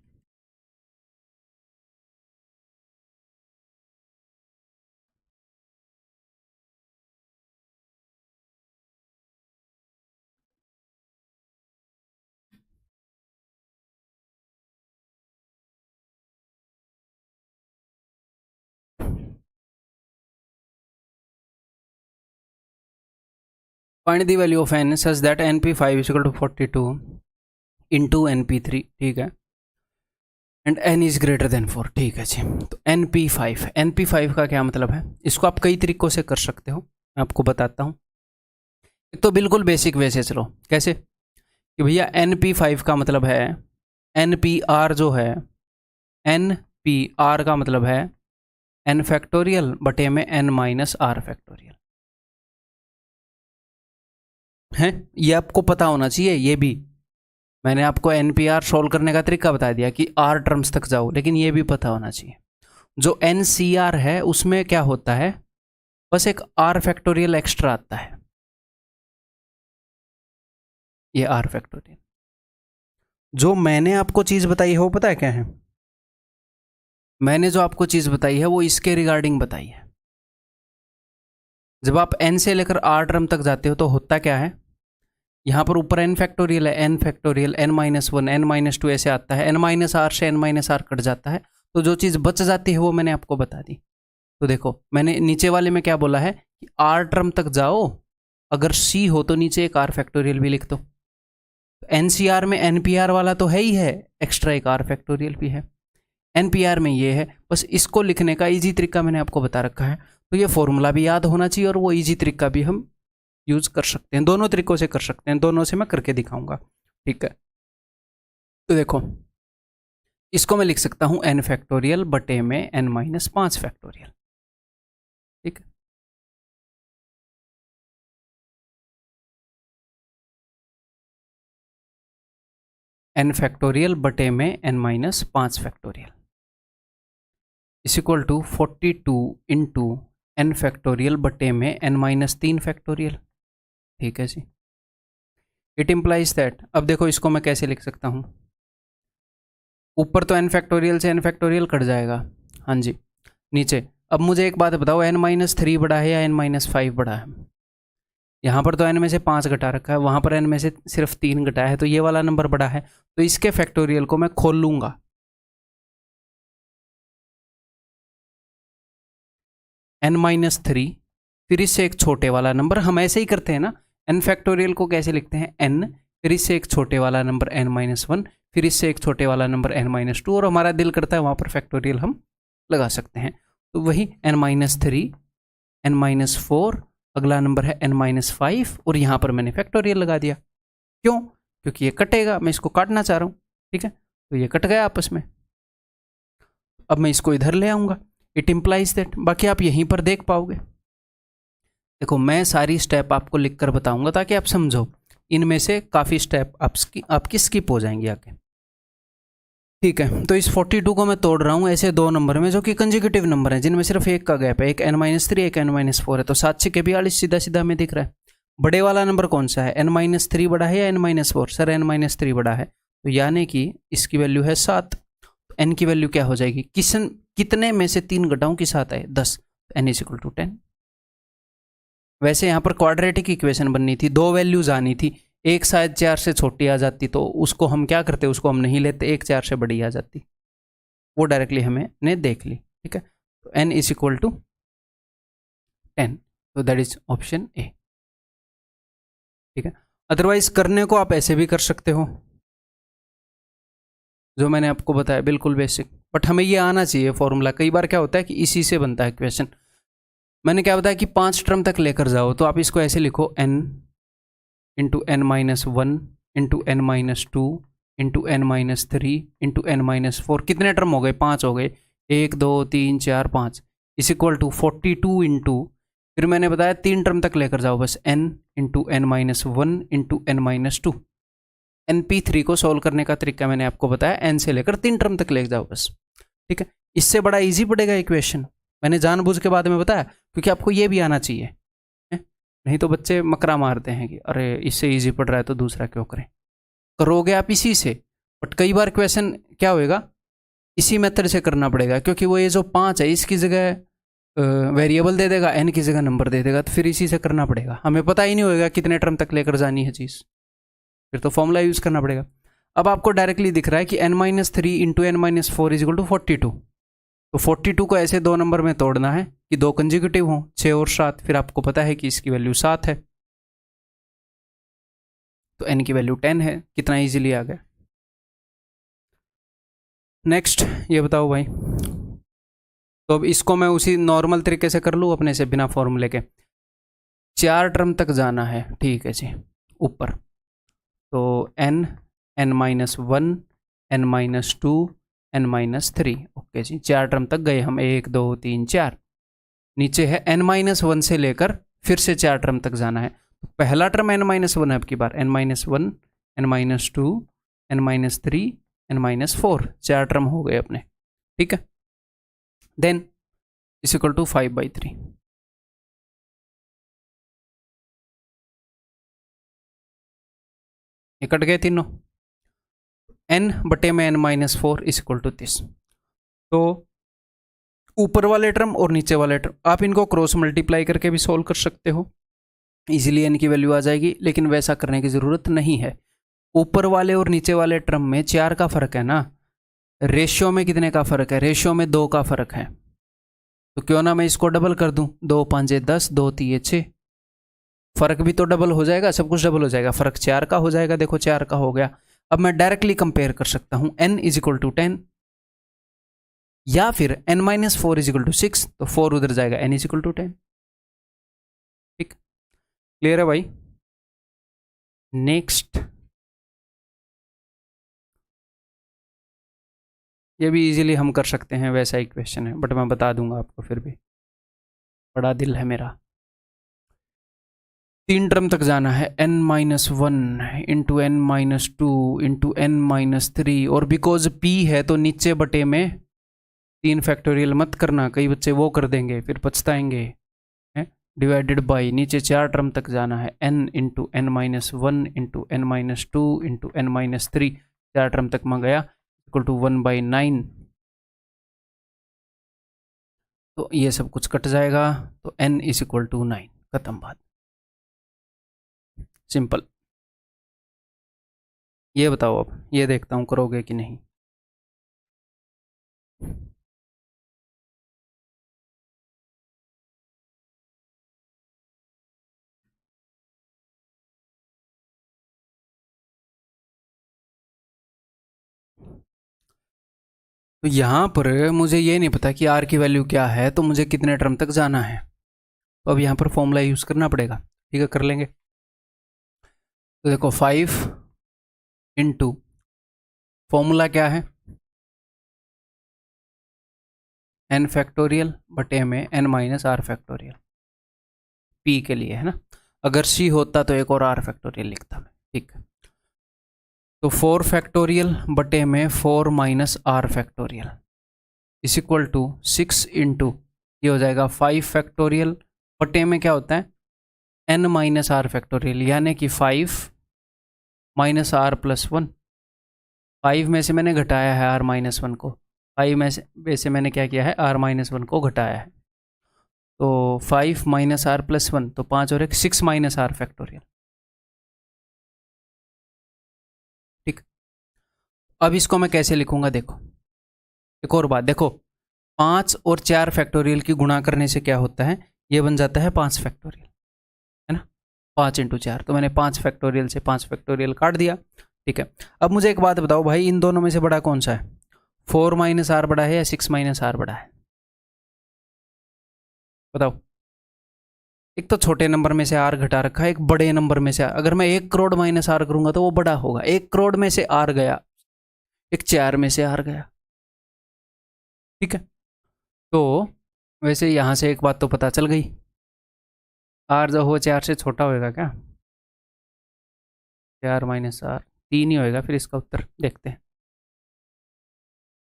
Find the value of n such that np5 is equal to 42 into np3, ठीक है, and n is greater than 4, ठीक है जी। तो np5 का क्या मतलब है, इसको आप कई तरीकों से कर सकते हो, मैं आपको बताता हूँ। तो बिल्कुल बेसिक वे से चलो, कैसे कि भैया np5 का मतलब है npr जो है, npr का मतलब है n फैक्टोरियल बटे में n-r फैक्टोरियल है, ये आपको पता होना चाहिए। ये भी मैंने आपको NPR सोल्व करने का तरीका बता दिया कि R टर्म्स तक जाओ, लेकिन ये भी पता होना चाहिए जो NCR है उसमें क्या होता है, बस एक R फैक्टोरियल एक्स्ट्रा आता है, ये R फैक्टोरियल। जो मैंने आपको चीज बताई है वो पता है क्या है? मैंने जो आपको चीज बताई है वो इसके रिगार्डिंग बताई है। जब आप n से लेकर R टर्म तक जाते हो तो होता क्या है, यहाँ पर ऊपर n फैक्टोरियल है, n फैक्टोरियल n-1 n-2 ऐसे आता है, n-r से n-r कट जाता है, तो जो चीज़ बच जाती है वो मैंने आपको बता दी। तो देखो मैंने नीचे वाले में क्या बोला है कि R टर्म तक जाओ, अगर C हो तो नीचे एक R फैक्टोरियल भी लिख दो। NCR में NPR वाला तो है ही है, एक्स्ट्रा एक R फैक्टोरियल भी है। NPR में ये है, बस इसको लिखने का इजी तरीका मैंने आपको बता रखा है, तो ये फॉर्मूला भी याद होना चाहिए और वो इजी तरीका भी हम यूज कर सकते हैं, दोनों तरीकों से कर सकते हैं, दोनों से मैं करके दिखाऊंगा, ठीक है। तो देखो इसको मैं लिख सकता हूं n फैक्टोरियल बटे में n-5 फैक्टोरियल, ठीक है। n फैक्टोरियल बटे में n-5 factorial is equal to 42 into n factorial बटे में n-3 फैक्टोरियल, ठीक है जी। इट इम्प्लाइज दैट, अब देखो इसको मैं कैसे लिख सकता हूँ, ऊपर तो n फैक्टोरियल से n फैक्टोरियल कट जाएगा, हाँ जी। नीचे अब मुझे एक बात बताओ, n-3 बड़ा है या n-5 बड़ा है? यहाँ पर तो n में से 5 घटा रखा है, वहाँ पर n में से सिर्फ 3 घटाया है, तो ये वाला नंबर बड़ा है, तो इसके फैक्टोरियल को मैं खोल लूँगा। n-3 फिर इससे एक छोटे वाला नंबर, हम ऐसे ही करते हैं ना, n फैक्टोरियल को कैसे लिखते हैं, n फिर इससे एक छोटे वाला नंबर n-1 फिर इससे एक छोटे वाला नंबर n-2, और हमारा दिल करता है वहाँ पर फैक्टोरियल हम लगा सकते हैं, तो वही n-3 n-4 अगला नंबर है n-5 और यहाँ पर मैंने फैक्टोरियल लगा दिया। क्यों? क्योंकि ये कटेगा, मैं इसको काटना चाह रहा हूँ, ठीक है, तो ये कट गया आपस में। अब मैं इसको इधर ले आऊँगा, इट इम्प्लाइज दैट, बाकी आप यहीं पर देख पाओगे। देखो मैं सारी स्टेप आपको लिख कर बताऊंगा ताकि आप समझो, इनमें से काफ़ी स्टेप आपकी स्किप हो जाएंगी आगे, ठीक है। तो इस 42 को मैं तोड़ रहा हूँ ऐसे दो नंबर में जो कि कंजिक्यूटिव नंबर हैं, जिनमें सिर्फ एक का गैप है, एक n-3 एक n-4 है, तो 7×6 = 42 सीधा सीधा हमें दिख रहा है। बड़े वाला नंबर कौन सा है, n-3 बड़ा है या n-4? सर n-3 बड़ा है, तो यानी कि इसकी वैल्यू है 7, तो n की वैल्यू क्या हो जाएगी, कितने में से 3 घटाऊं कि 7 आए, 10, n = 10। वैसे यहाँ पर क्वाड्रेटिक इक्वेशन बननी थी, दो वैल्यूज आनी थी, एक शायद 4 से छोटी आ जाती तो उसको हम क्या करते, उसको हम नहीं लेते, एक 4 से बड़ी आ जाती, वो डायरेक्टली हमने देख ली, ठीक है। तो n = 10, तो दैट इज ऑप्शन ए, ठीक है। अदरवाइज करने को आप ऐसे भी कर सकते हो जो मैंने आपको बताया, बिल्कुल बेसिक, बट हमें ये आना चाहिए फॉर्मूला। कई बार क्या होता है कि इसी से बनता है क्वेश्चन। मैंने क्या बताया कि 5 टर्म तक लेकर जाओ, तो आप इसको ऐसे लिखो, n × n-1 × n-2 × n-3 × n-4, कितने टर्म हो गए, 5 हो गए, 1 2 3 4 5 = 42 इंटू, फिर मैंने बताया 3 टर्म तक लेकर जाओ बस, n × n-1 × n-2। np3 को सॉल्व करने का तरीका मैंने आपको बताया, n से लेकर 3 टर्म तक ले जाओ बस, ठीक है। इससे बड़ा इजी पड़ेगा इक्वेशन, मैंने जानबूझ के बाद में बताया क्योंकि आपको ये भी आना चाहिए, नहीं तो बच्चे मकरा मारते हैं कि अरे इससे इजी पड़ रहा है तो दूसरा क्यों करें। करोगे आप इसी से, बट कई बार क्वेश्चन क्या होएगा, इसी मेथड से करना पड़ेगा, क्योंकि वो ये जो 5 है इसकी जगह वेरिएबल दे देगा, n की जगह नंबर दे देगा, तो फिर इसी से करना पड़ेगा, हमें पता ही नहीं होएगा कितने टर्म तक लेकर जानी है चीज़, फिर तो फॉर्मूला यूज करना पड़ेगा। अब आपको डायरेक्टली दिख रहा है कि n-3 × n-4 = 42, तो 42 को ऐसे दो नंबर में तोड़ना है कि दो कंजिक्यूटिव हों, 6 और 7, फिर आपको पता है कि इसकी वैल्यू 7 है, तो n की वैल्यू 10 है, कितना इजीली आ गया। नेक्स्ट ये बताओ भाई, तो अब इसको मैं उसी नॉर्मल तरीके से कर लूँ अपने से, बिना फॉर्मूले के, 4 टर्म तक जाना है, ठीक है जी, ऊपर तो n, n-1 n-2 n-3, okay जी, 4 टर्म तक गए हम, 1 2 3 4, नीचे है n-1 से लेकर फिर से 4 टर्म तक जाना है, तो पहला टर्म n-1 है, अब की बार n-1 n-2 n-3 n-4, 4 term हो गए अपने, ठीक है। देन इज इक्वल टू 5/3, ये कट गए तीनों, n/में n-4 is equal to this. तो ऊपर वाले टर्म और नीचे वाले टर्म आप इनको क्रॉस मल्टीप्लाई करके भी सोल्व कर सकते हो, इजीली n की वैल्यू आ जाएगी, लेकिन वैसा करने की ज़रूरत नहीं है। ऊपर वाले और नीचे वाले टर्म में 4 का फर्क है ना, रेशियो में कितने का फर्क है, रेशियो में 2 का फर्क है, तो क्यों ना मैं इसको डबल कर दूं, 2 5 10, 2 3 6, फर्क भी तो डबल हो जाएगा, सब कुछ डबल हो जाएगा, फर्क 4 का हो जाएगा, देखो 4 का हो गया। अब मैं डायरेक्टली कंपेयर कर सकता हूं, n इज इक्वल टू 10 या फिर n-4 इज इक्वल टू 6, तो 4 उधर जाएगा, n इज इक्वल टू 10, ठीक, क्लियर है भाई। नेक्स्ट, ये भी इजीली हम कर सकते हैं, वैसा ही क्वेश्चन है, बट मैं बता दूंगा आपको, फिर भी बड़ा दिल है मेरा। 3 टर्म तक जाना है, n-1 into n-2 into n-3, और बिकॉज p है तो नीचे बटे में 3 फैक्टोरियल मत करना, कई बच्चे वो कर देंगे फिर पछताएंगे, डिवाइडेड बाई नीचे 4 टर्म तक जाना है, n into n-1 into n-2 into n-3, 4 term तक में गया, इक्वल टू 1/9, तो ये सब कुछ कट जाएगा, तो n इज इक्वल टू 9, खत्म बात, सिंपल। ये बताओ, अब ये देखता हूँ करोगे कि नहीं। तो यहाँ पर मुझे ये नहीं पता कि r की वैल्यू क्या है, तो मुझे कितने टर्म तक जाना है, तो अब यहाँ पर फॉर्मूला यूज़ करना पड़ेगा, ठीक है, कर लेंगे। तो देखो 5 इंटू, फॉर्मूला क्या है, n फैक्टोरियल बटे में n-r फैक्टोरियल, p के लिए है ना, अगर c होता तो एक और r फैक्टोरियल लिखता मैं, ठीक है। तो 4 फैक्टोरियल बटे में 4 - r फैक्टोरियल इस इक्वल टू 6 इंटू, ये हो जाएगा 5 फैक्टोरियल बटे में क्या होता है n - r फैक्टोरियल, यानी कि 5 - r + 1, 5 में से मैंने घटाया है r - 1 को, 5 में से मैंने क्या किया है, r - 1 को घटाया है, तो 5 - r + 1, तो 5 और 1 6 - r फैक्टोरियल, ठीक। अब इसको मैं कैसे लिखूंगा, देखो एक और बात, देखो 5 और 4 फैक्टोरियल की गुणा करने से क्या होता है, ये बन जाता है 5 फैक्टोरियल, है ना, 5 × 4, तो मैंने 5 फैक्टोरियल से 5 फैक्टोरियल काट दिया, ठीक है। अब मुझे एक बात बताओ भाई, इन दोनों में से बड़ा कौन सा है, 4 - r बड़ा है या 6 - r बड़ा है, बताओ। एक तो छोटे नंबर में से r घटा रखा है, एक बड़े नंबर में से, अगर मैं 1 करोड़ -r करूंगा तो वो बड़ा होगा, 1 करोड़ में से r गया, एक 4 में से r गया, ठीक है। तो वैसे यहाँ से एक बात तो पता चल गई, r जो हो 4 से छोटा होएगा क्या, 4 - r 3 ही होएगा, फिर इसका उत्तर देखते हैं।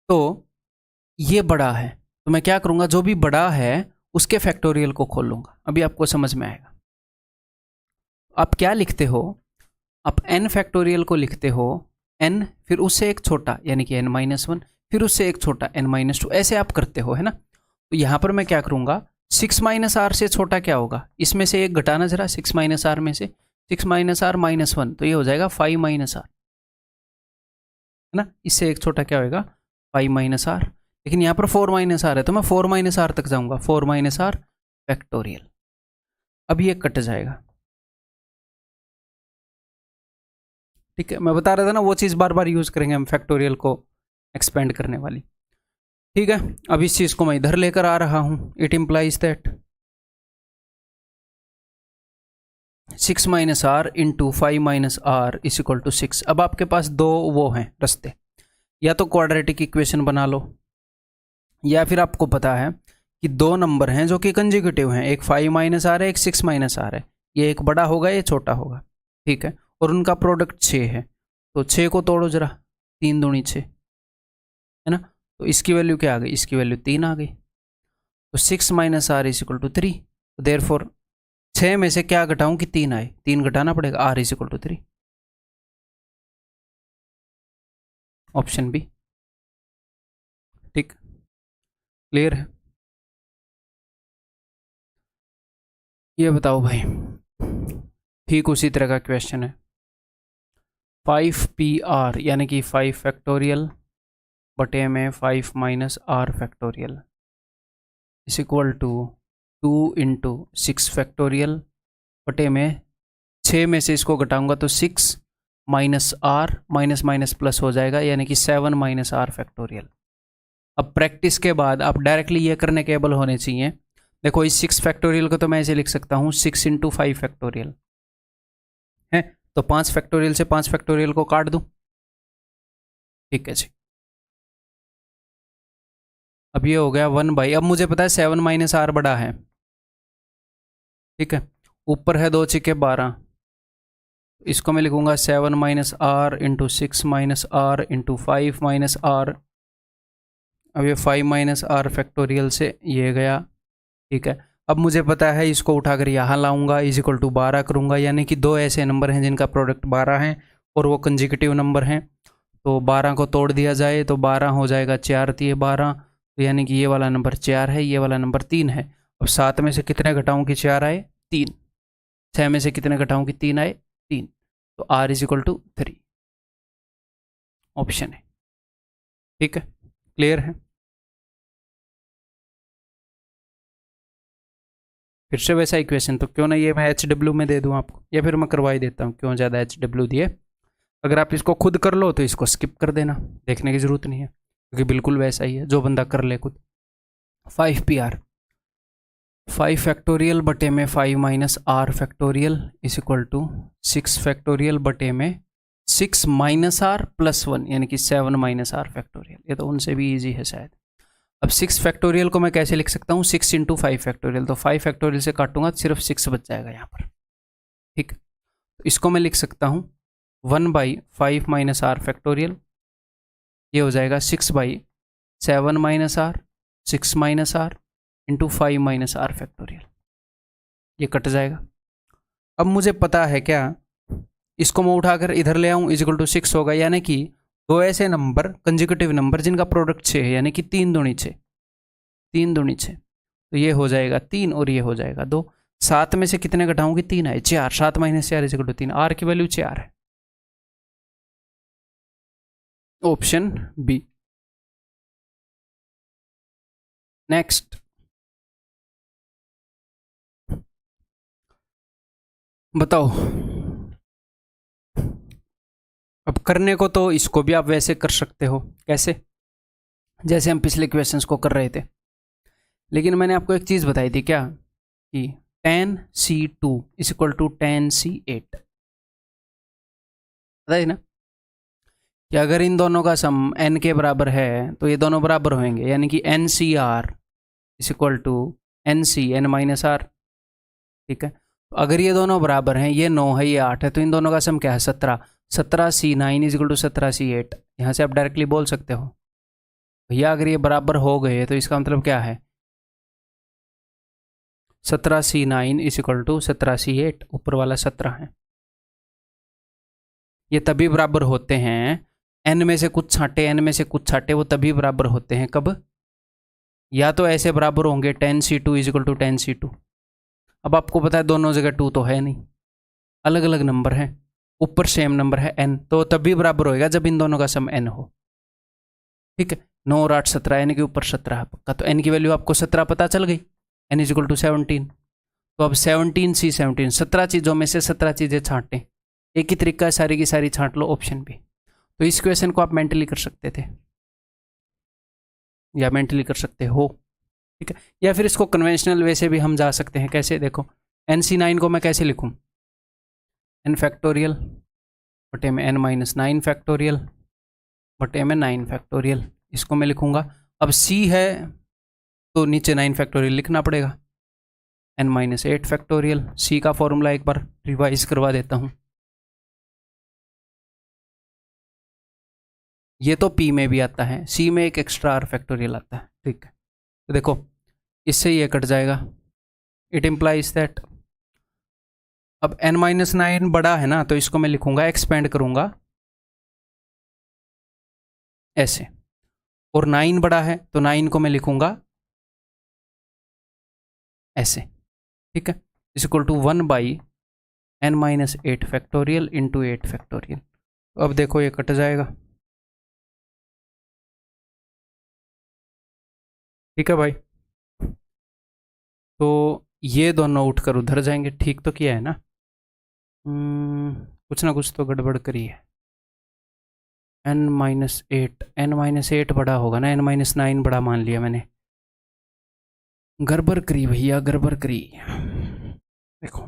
तो ये बड़ा है, तो मैं क्या करूंगा, जो भी बड़ा है उसके फैक्टोरियल को खोल लूंगा, अभी आपको समझ में आएगा। आप क्या लिखते हो, आप n फैक्टोरियल को लिखते हो n, फिर उससे एक छोटा यानी कि n-1, फिर उससे एक छोटा n-2, ऐसे आप करते हो, है ना। तो यहाँ पर मैं क्या करूँगा, 6 - r से छोटा क्या होगा, इसमें से एक घटाना जरा, 6 - r में से 6 - r -1, तो ये हो जाएगा 5 - r, है ना, इससे एक छोटा क्या होगा 5 - r, लेकिन यहाँ पर 4 - r है, तो मैं 4 - r तक जाऊँगा, 4 - r फैक्टोरियल, अब ये कट जाएगा, ठीक है। मैं बता रहा था ना, वो चीज़ बार बार यूज़ करेंगे हम फैक्टोरियल को एक्सपेंड करने वाली, ठीक है। अब इस चीज़ को मैं इधर लेकर आ रहा हूँ, it implies that 6 - r into 5 - r is equal to 6। अब आपके पास दो वो हैं रास्ते, या तो क्वाड्रेटिक इक्वेशन बना लो, या फिर आपको पता है कि दो नंबर हैं जो कि कंजिक्यूटिव हैं, एक 5 - r है, एक 6 - r है, ये एक बड़ा होगा, ये छोटा होगा, ठीक है, और उनका प्रोडक्ट 6 है, तो 6 को तोड़ो जरा, 3 दूनी 6 है ना, तो इसकी वैल्यू क्या आ गई, इसकी वैल्यू 3 आ गई। तो 6 minus R is equal to 3। Therefore 6 में से क्या घटाऊं कि 3 आए, 3 घटाना पड़ेगा, R is equal to 3। Option B. ठीक, क्लियर है। ये बताओ भाई, ठीक उसी तरह का क्वेश्चन है। 5PR यानी कि 5 फैक्टोरियल बटे में 5 minus R factorial is equal to 2 into 6 factorial बटे में 6 में से इसको घटाऊंगा तो 6 minus R, minus minus plus हो जाएगा, यानी कि 7 माइनस आर फैक्टोरियल। अब प्रैक्टिस के बाद आप डायरेक्टली ये करने के एबल होने चाहिए। देखो इस 6 फैक्टोरियल को तो मैं ऐसे लिख सकता हूँ 6 इंटू 5 फैक्टोरियल है, तो 5 फैक्टोरियल से 5 फैक्टोरियल को काट दूं। ठीक है जी, अब ये हो गया 1 बाई, अब मुझे पता है 7 माइनस आर बड़ा है। ठीक है, ऊपर है 2 छिके 12, इसको मैं लिखूंगा 7 minus R into 6 minus R into 5 minus R. अब ये 5 माइनस आर फैक्टोरियल से ये गया। ठीक है, अब मुझे पता है इसको उठाकर यहाँ लाऊंगा, इज इक्वल टू 12 करूँगा, यानी कि 2 ऐसे नंबर हैं जिनका प्रोडक्ट 12 है और वो कंजिक्यूटिव नंबर हैं। तो 12 को तोड़ दिया जाए तो 12 हो जाएगा 4 तिये 12, तो यानी कि ये वाला नंबर 4 है, ये वाला नंबर 3 है। अब 7 में से कितने घटाऊँ कि 4 आए, 3। 6 में से कितने घटाऊँ कि 3 आए, 3। तो R is equal to 3, option है। ठीक है, क्लियर है। फिर से वैसा इक्वेशन, तो क्यों ना ये मैं HW में दे दूं आपको, या फिर मैं करवा ही देता हूँ, क्यों ज़्यादा HW दिए। अगर आप इसको खुद कर लो तो इसको स्किप कर देना, देखने की ज़रूरत नहीं है, क्योंकि बिल्कुल वैसा ही है जो बंदा कर ले खुद। 5PR 5 फैक्टोरियल बटे में 5 minus R factorial is equal to 6 factorial बटे में 6 माइनस आर प्लस 1, यानी कि 7 माइनस आर फैक्टोरियल। ये तो उनसे भी ईजी है शायद। अब 6 फैक्टोरियल को मैं कैसे लिख सकता हूँ, 6 इंटू 5 फैक्टोरियल, तो 5 फैक्टोरियल से काटूंगा तो सिर्फ 6 बच जाएगा यहाँ पर। ठीक, तो इसको मैं लिख सकता हूँ 1/5 माइनस आर फैक्टोरियल, ये हो जाएगा 6/7 minus R, 6 minus R into 5 minus R factorial, ये कट जाएगा। अब मुझे पता है क्या, इसको मैं उठाकर इधर ले आऊँ, इज इक्वल टू 6 होगा, यानी कि 2 ऐसे नंबर कंजिक्यूटिव नंबर जिनका प्रोडक्ट 6 है, यानी कि 3 दूनी 6, 3 दूनी 6, तो ये हो जाएगा 3 और ये हो जाएगा 2। 7 में से कितने घटाऊंगी, 3 आए, 4। 7 minus 4 is equal to 3, R की वैल्यू 4 है, ऑप्शन बी। नेक्स्ट, बताओ। अब करने को तो इसको भी आप वैसे कर सकते हो, कैसे, जैसे हम पिछले क्वेश्चंस को कर रहे थे, लेकिन मैंने आपको एक चीज़ बताई थी क्या, कि tan C2 is equal to tan C8, बताइए ना, कि अगर इन दोनों का सम n के बराबर है तो ये दोनों बराबर होंगे, यानी कि NCR is equal to NC n minus R. ठीक है, तो अगर ये दोनों बराबर हैं, ये 9 है ये 8 है, तो इन दोनों का सम क्या है, 17। 17C9 is equal to 17C8। यहाँ से आप डायरेक्टली बोल सकते हो भैया अगर ये बराबर हो गए तो इसका मतलब क्या है, 17C9 is equal to 17C8, ऊपर वाला 17 है। ये तभी बराबर होते हैं, n में से कुछ छाटे, n में से कुछ छाटे, वो तभी बराबर होते हैं कब, या तो ऐसे बराबर होंगे tan C2 is equal to tan C2। अब आपको पता है दोनों जगह 2 तो है नहीं, अलग अलग नंबर है, ऊपर सेम नंबर है n, तो तभी बराबर होएगा जब इन दोनों का सम n हो। ठीक है, 9 और 8 17, यानी कि ऊपर 17 पक्का, तो n की वैल्यू आपको 17 पता चल गई, n इज इक्वल टू 17। तो अब 17C17, 17 चीज़ों में से 17 चीज़ें छांटें, एक ही तरीका है, सारी की सारी छांट लो, ऑप्शन बी। तो इस क्वेश्चन को आप मेंटली कर सकते थे या मेंटली कर सकते हो, ठीक है, या फिर इसको कन्वेंशनल वे से भी हम जा सकते हैं। कैसे, देखो NC9 को मैं कैसे लिखूं, n फैक्टोरियल बटे में n माइनस 9 फैक्टोरियल बटे में 9 फैक्टोरियल, इसको मैं लिखूंगा। अब C है तो नीचे 9 फैक्टोरियल लिखना पड़ेगा, n माइनस 8 फैक्टोरियल। C का फॉर्मूला एक बार रिवाइज करवा देता हूँ, ये तो p में भी आता है, c में एक एक्स्ट्रा r फैक्टोरियल आता है, ठीक है। तो देखो इससे ये कट जाएगा, इट इम्प्लाइज दैट अब n-9 बड़ा है ना, तो इसको मैं लिखूंगा, एक्सपेंड करूंगा ऐसे, और 9 बड़ा है तो 9 को मैं लिखूंगा ऐसे, ठीक है। Is equal to 1/n-8 factorial into 8 factorial. तो अब देखो ये कट जाएगा, ठीक है भाई। तो ये दोनों उठकर उधर जाएंगे, ठीक तो किया है ना? कुछ ना कुछ तो गड़बड़ करी है। n-8 बड़ा होगा ना, n-9 बड़ा मान लिया मैंने, गड़बड़ करी भैया, गड़बड़ करी। देखो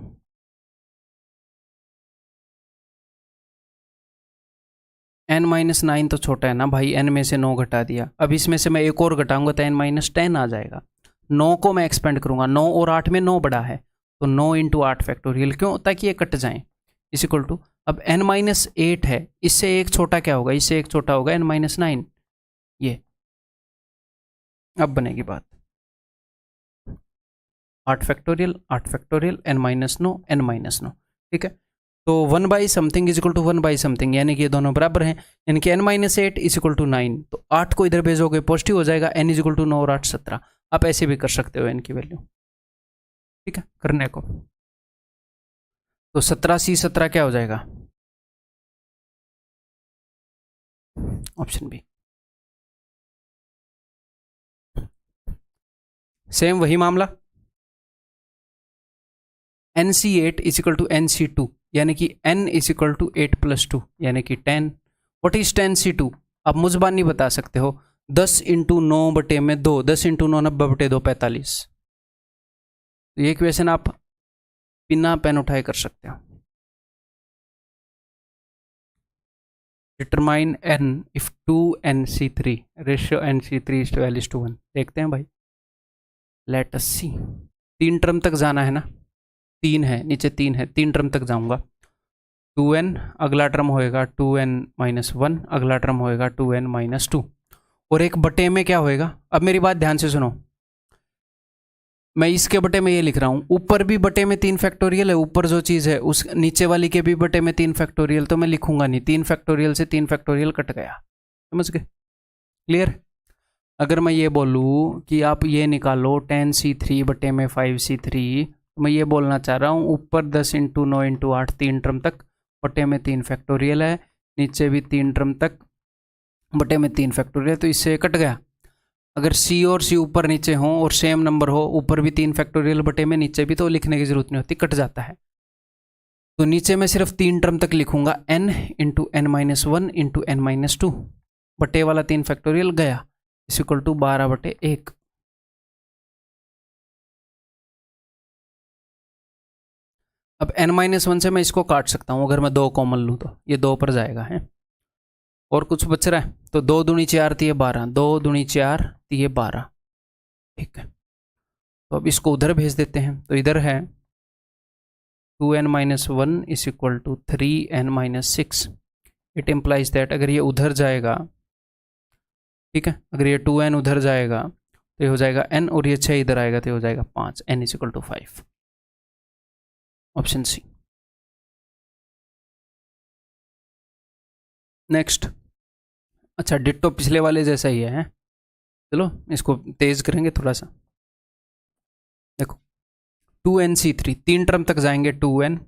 n-9 तो छोटा है ना भाई, n में से 9 घटा दिया, अब इसमें से मैं एक और घटाऊंगा तो n-10 आ जाएगा। 9 को मैं एक्सपेंड करूंगा, 9 और 8 में 9 बड़ा है, तो 9 इंटू 8 फैक्टोरियल, क्यों? ताकि ये कट जाए। इस इक्वल टू अब n-8 है, इससे एक छोटा क्या होगा, इससे एक छोटा होगा n-9, ये अब बनेगी बात 8 फैक्टोरियल n-9 n-9, ठीक है। तो 1/समथिंग इज इक्वल टू 1/समथिंग, यानी कि ये दोनों बराबर हैं, यानी कि n-8 इज इक्वल टू 9, तो 8 को इधर भेजोगे पॉजिटिव हो जाएगा, n इज इक्वल टू 9 और 8 17। आप ऐसे भी कर सकते हो n की वैल्यू, ठीक है, करने को। तो 17C17 क्या हो जाएगा? Option B. सेम वही मामला, NC8 is equal to NC2, यानी कि n इज इक्वल टू 8 + 2 यानी कि 10। What is 10C2? आप मुझबान नहीं बता सकते हो, 10 इंटू 9 बटे में 2, 10 इंटू 9 90 बटे 2 45। तो ये क्वेश्चन आप बिना पेन उठाए कर सकते हो। Determine n if 2NC3 ratio NC3 is to 1। देखते हैं भाई, लेट अस सी। 3 टर्म तक जाना है ना, 3 है नीचे, 3 है, 3 टर्म तक जाऊंगा। 2n अगला टर्म होएगा 2n-1, अगला टर्म होएगा 2n-2, और एक बटे में क्या होएगा? अब मेरी बात ध्यान से सुनो, मैं इसके बटे में ये लिख रहा हूँ, ऊपर भी बटे में 3 फैक्टोरियल है, ऊपर जो चीज़ है उस नीचे वाली के भी बटे में 3 फैक्टोरियल, तो मैं लिखूंगा नहीं, 3 फैक्टोरियल से 3 फैक्टोरियल कट गया, समझ गए? क्लियर? अगर मैं ये बोलूँ कि आप ये निकालो 10C3 बटे में 5C3, तो मैं ये बोलना चाह रहा हूँ ऊपर 10 इंटू 9 इंटू 8 3 टर्म तक बटे में 3 फैक्टोरियल है, नीचे भी 3 टर्म तक बटे में 3 फैक्टोरियल, तो इससे कट गया। अगर C और C ऊपर नीचे हो और सेम नंबर हो, ऊपर भी 3 फैक्टोरियल बटे में नीचे भी, तो लिखने की जरूरत नहीं होती, कट जाता है। तो नीचे मैं सिर्फ 3 टर्म तक लिखूंगा, n into n-1 into n-2, बटे वाला 3 फैक्टोरियल गया, इस इक्वल टू 12/1। अब n-1 से मैं इसको काट सकता हूँ, अगर मैं 2 कॉमन लूँ तो ये 2 पर जाएगा है, और कुछ बच रहा है, तो 2 दूनी 4 × 12, 2 दूनी 4 × 12, ठीक है। तो अब इसको उधर भेज देते हैं, तो इधर है 2n-1 is equal to 3n-6। It implies that अगर ये उधर जाएगा, ठीक है, अगर ये 2n उधर जाएगा तो ये हो जाएगा n, और ये 6 इधर आएगा तो ये हो जाएगा 5, n is equal to 5। Option C. Next, अच्छा डिट्टो पिछले वाले जैसा ही है, चलो इसको तेज करेंगे थोड़ा सा। देखो 2NC3 3 टर्म तक जाएंगे, 2n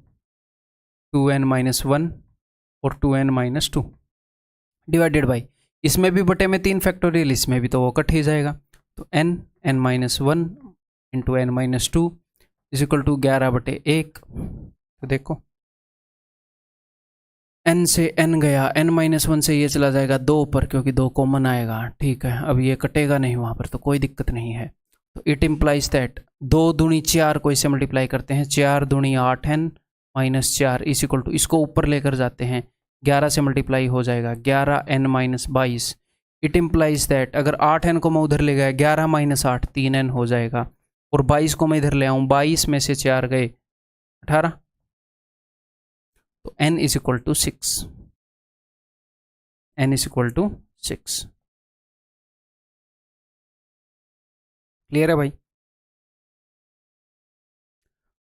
2n-1 और 2n-2 डिवाइडेड बाई, इसमें भी बटे में 3 फैक्टोरियल, इसमें भी तो वो कट ही जाएगा, तो n-1 into n-2 is equal to 11/1। तो देखो n से n गया, n-1 से ये चला जाएगा 2 पर, क्योंकि 2 कॉमन आएगा, ठीक है। अब ये कटेगा नहीं वहाँ पर, तो कोई दिक्कत नहीं है। तो इट इम्प्लाइज दैट 2 दूनी 4 को इससे मल्टीप्लाई करते हैं, 4 दूनी 8n-4 इज इक्वल टू, इसको ऊपर लेकर जाते हैं, 11 से मल्टीप्लाई हो जाएगा 11n-22। इट इम्प्लाइज दैट अगर 8n को मैं उधर ले गया, 11-8 3n हो जाएगा, और 22 को मैं इधर ले आऊँ, 22 में से 4 गए 18, तो n is equal to 6, n is equal to 6। Clear है भाई?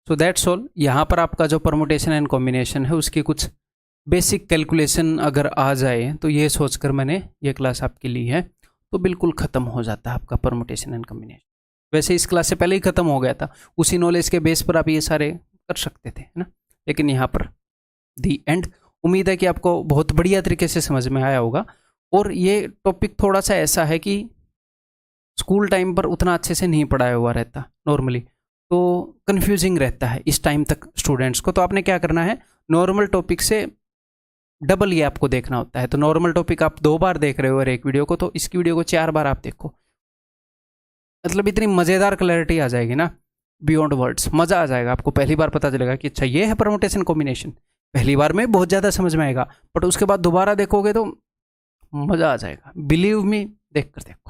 So that's all. यहाँ पर आपका जो परमुटेशन एंड कॉम्बिनेशन है उसकी कुछ बेसिक कैलकुलेशन अगर आ जाए तो ये सोचकर मैंने ये क्लास आपके ली है, तो बिल्कुल ख़त्म हो जाता है आपका परमुटेशन एंड कॉम्बिनेशन। वैसे इस क्लास से पहले ही ख़त्म हो गया था, उसी नॉलेज के बेस पर आप ये सारे कर सकते थे, है ना। लेकिन यहाँ पर दी एंड। उम्मीद है कि आपको बहुत बढ़िया तरीके से समझ में आया होगा। और ये टॉपिक थोड़ा सा ऐसा है कि स्कूल टाइम पर उतना अच्छे से नहीं पढ़ाया हुआ रहता नॉर्मली, तो कन्फ्यूजिंग रहता है इस टाइम तक स्टूडेंट्स को। तो आपने क्या करना है, नॉर्मल टॉपिक से डबल ये आपको देखना होता है। तो नॉर्मल टॉपिक आप 2 बार देख रहे हो और एक वीडियो को, तो इसकी वीडियो को 4 बार आप देखो। मतलब इतनी मज़ेदार क्लैरिटी आ जाएगी ना, बियॉन्ड वर्ड्स, मज़ा आ जाएगा आपको। पहली बार पता चलेगा कि अच्छा ये है परमुटेशन कॉम्बिनेशन। पहली बार में बहुत ज़्यादा समझ में आएगा, बट उसके बाद दोबारा देखोगे तो मज़ा आ जाएगा। बिलीव मी, देख कर देखो।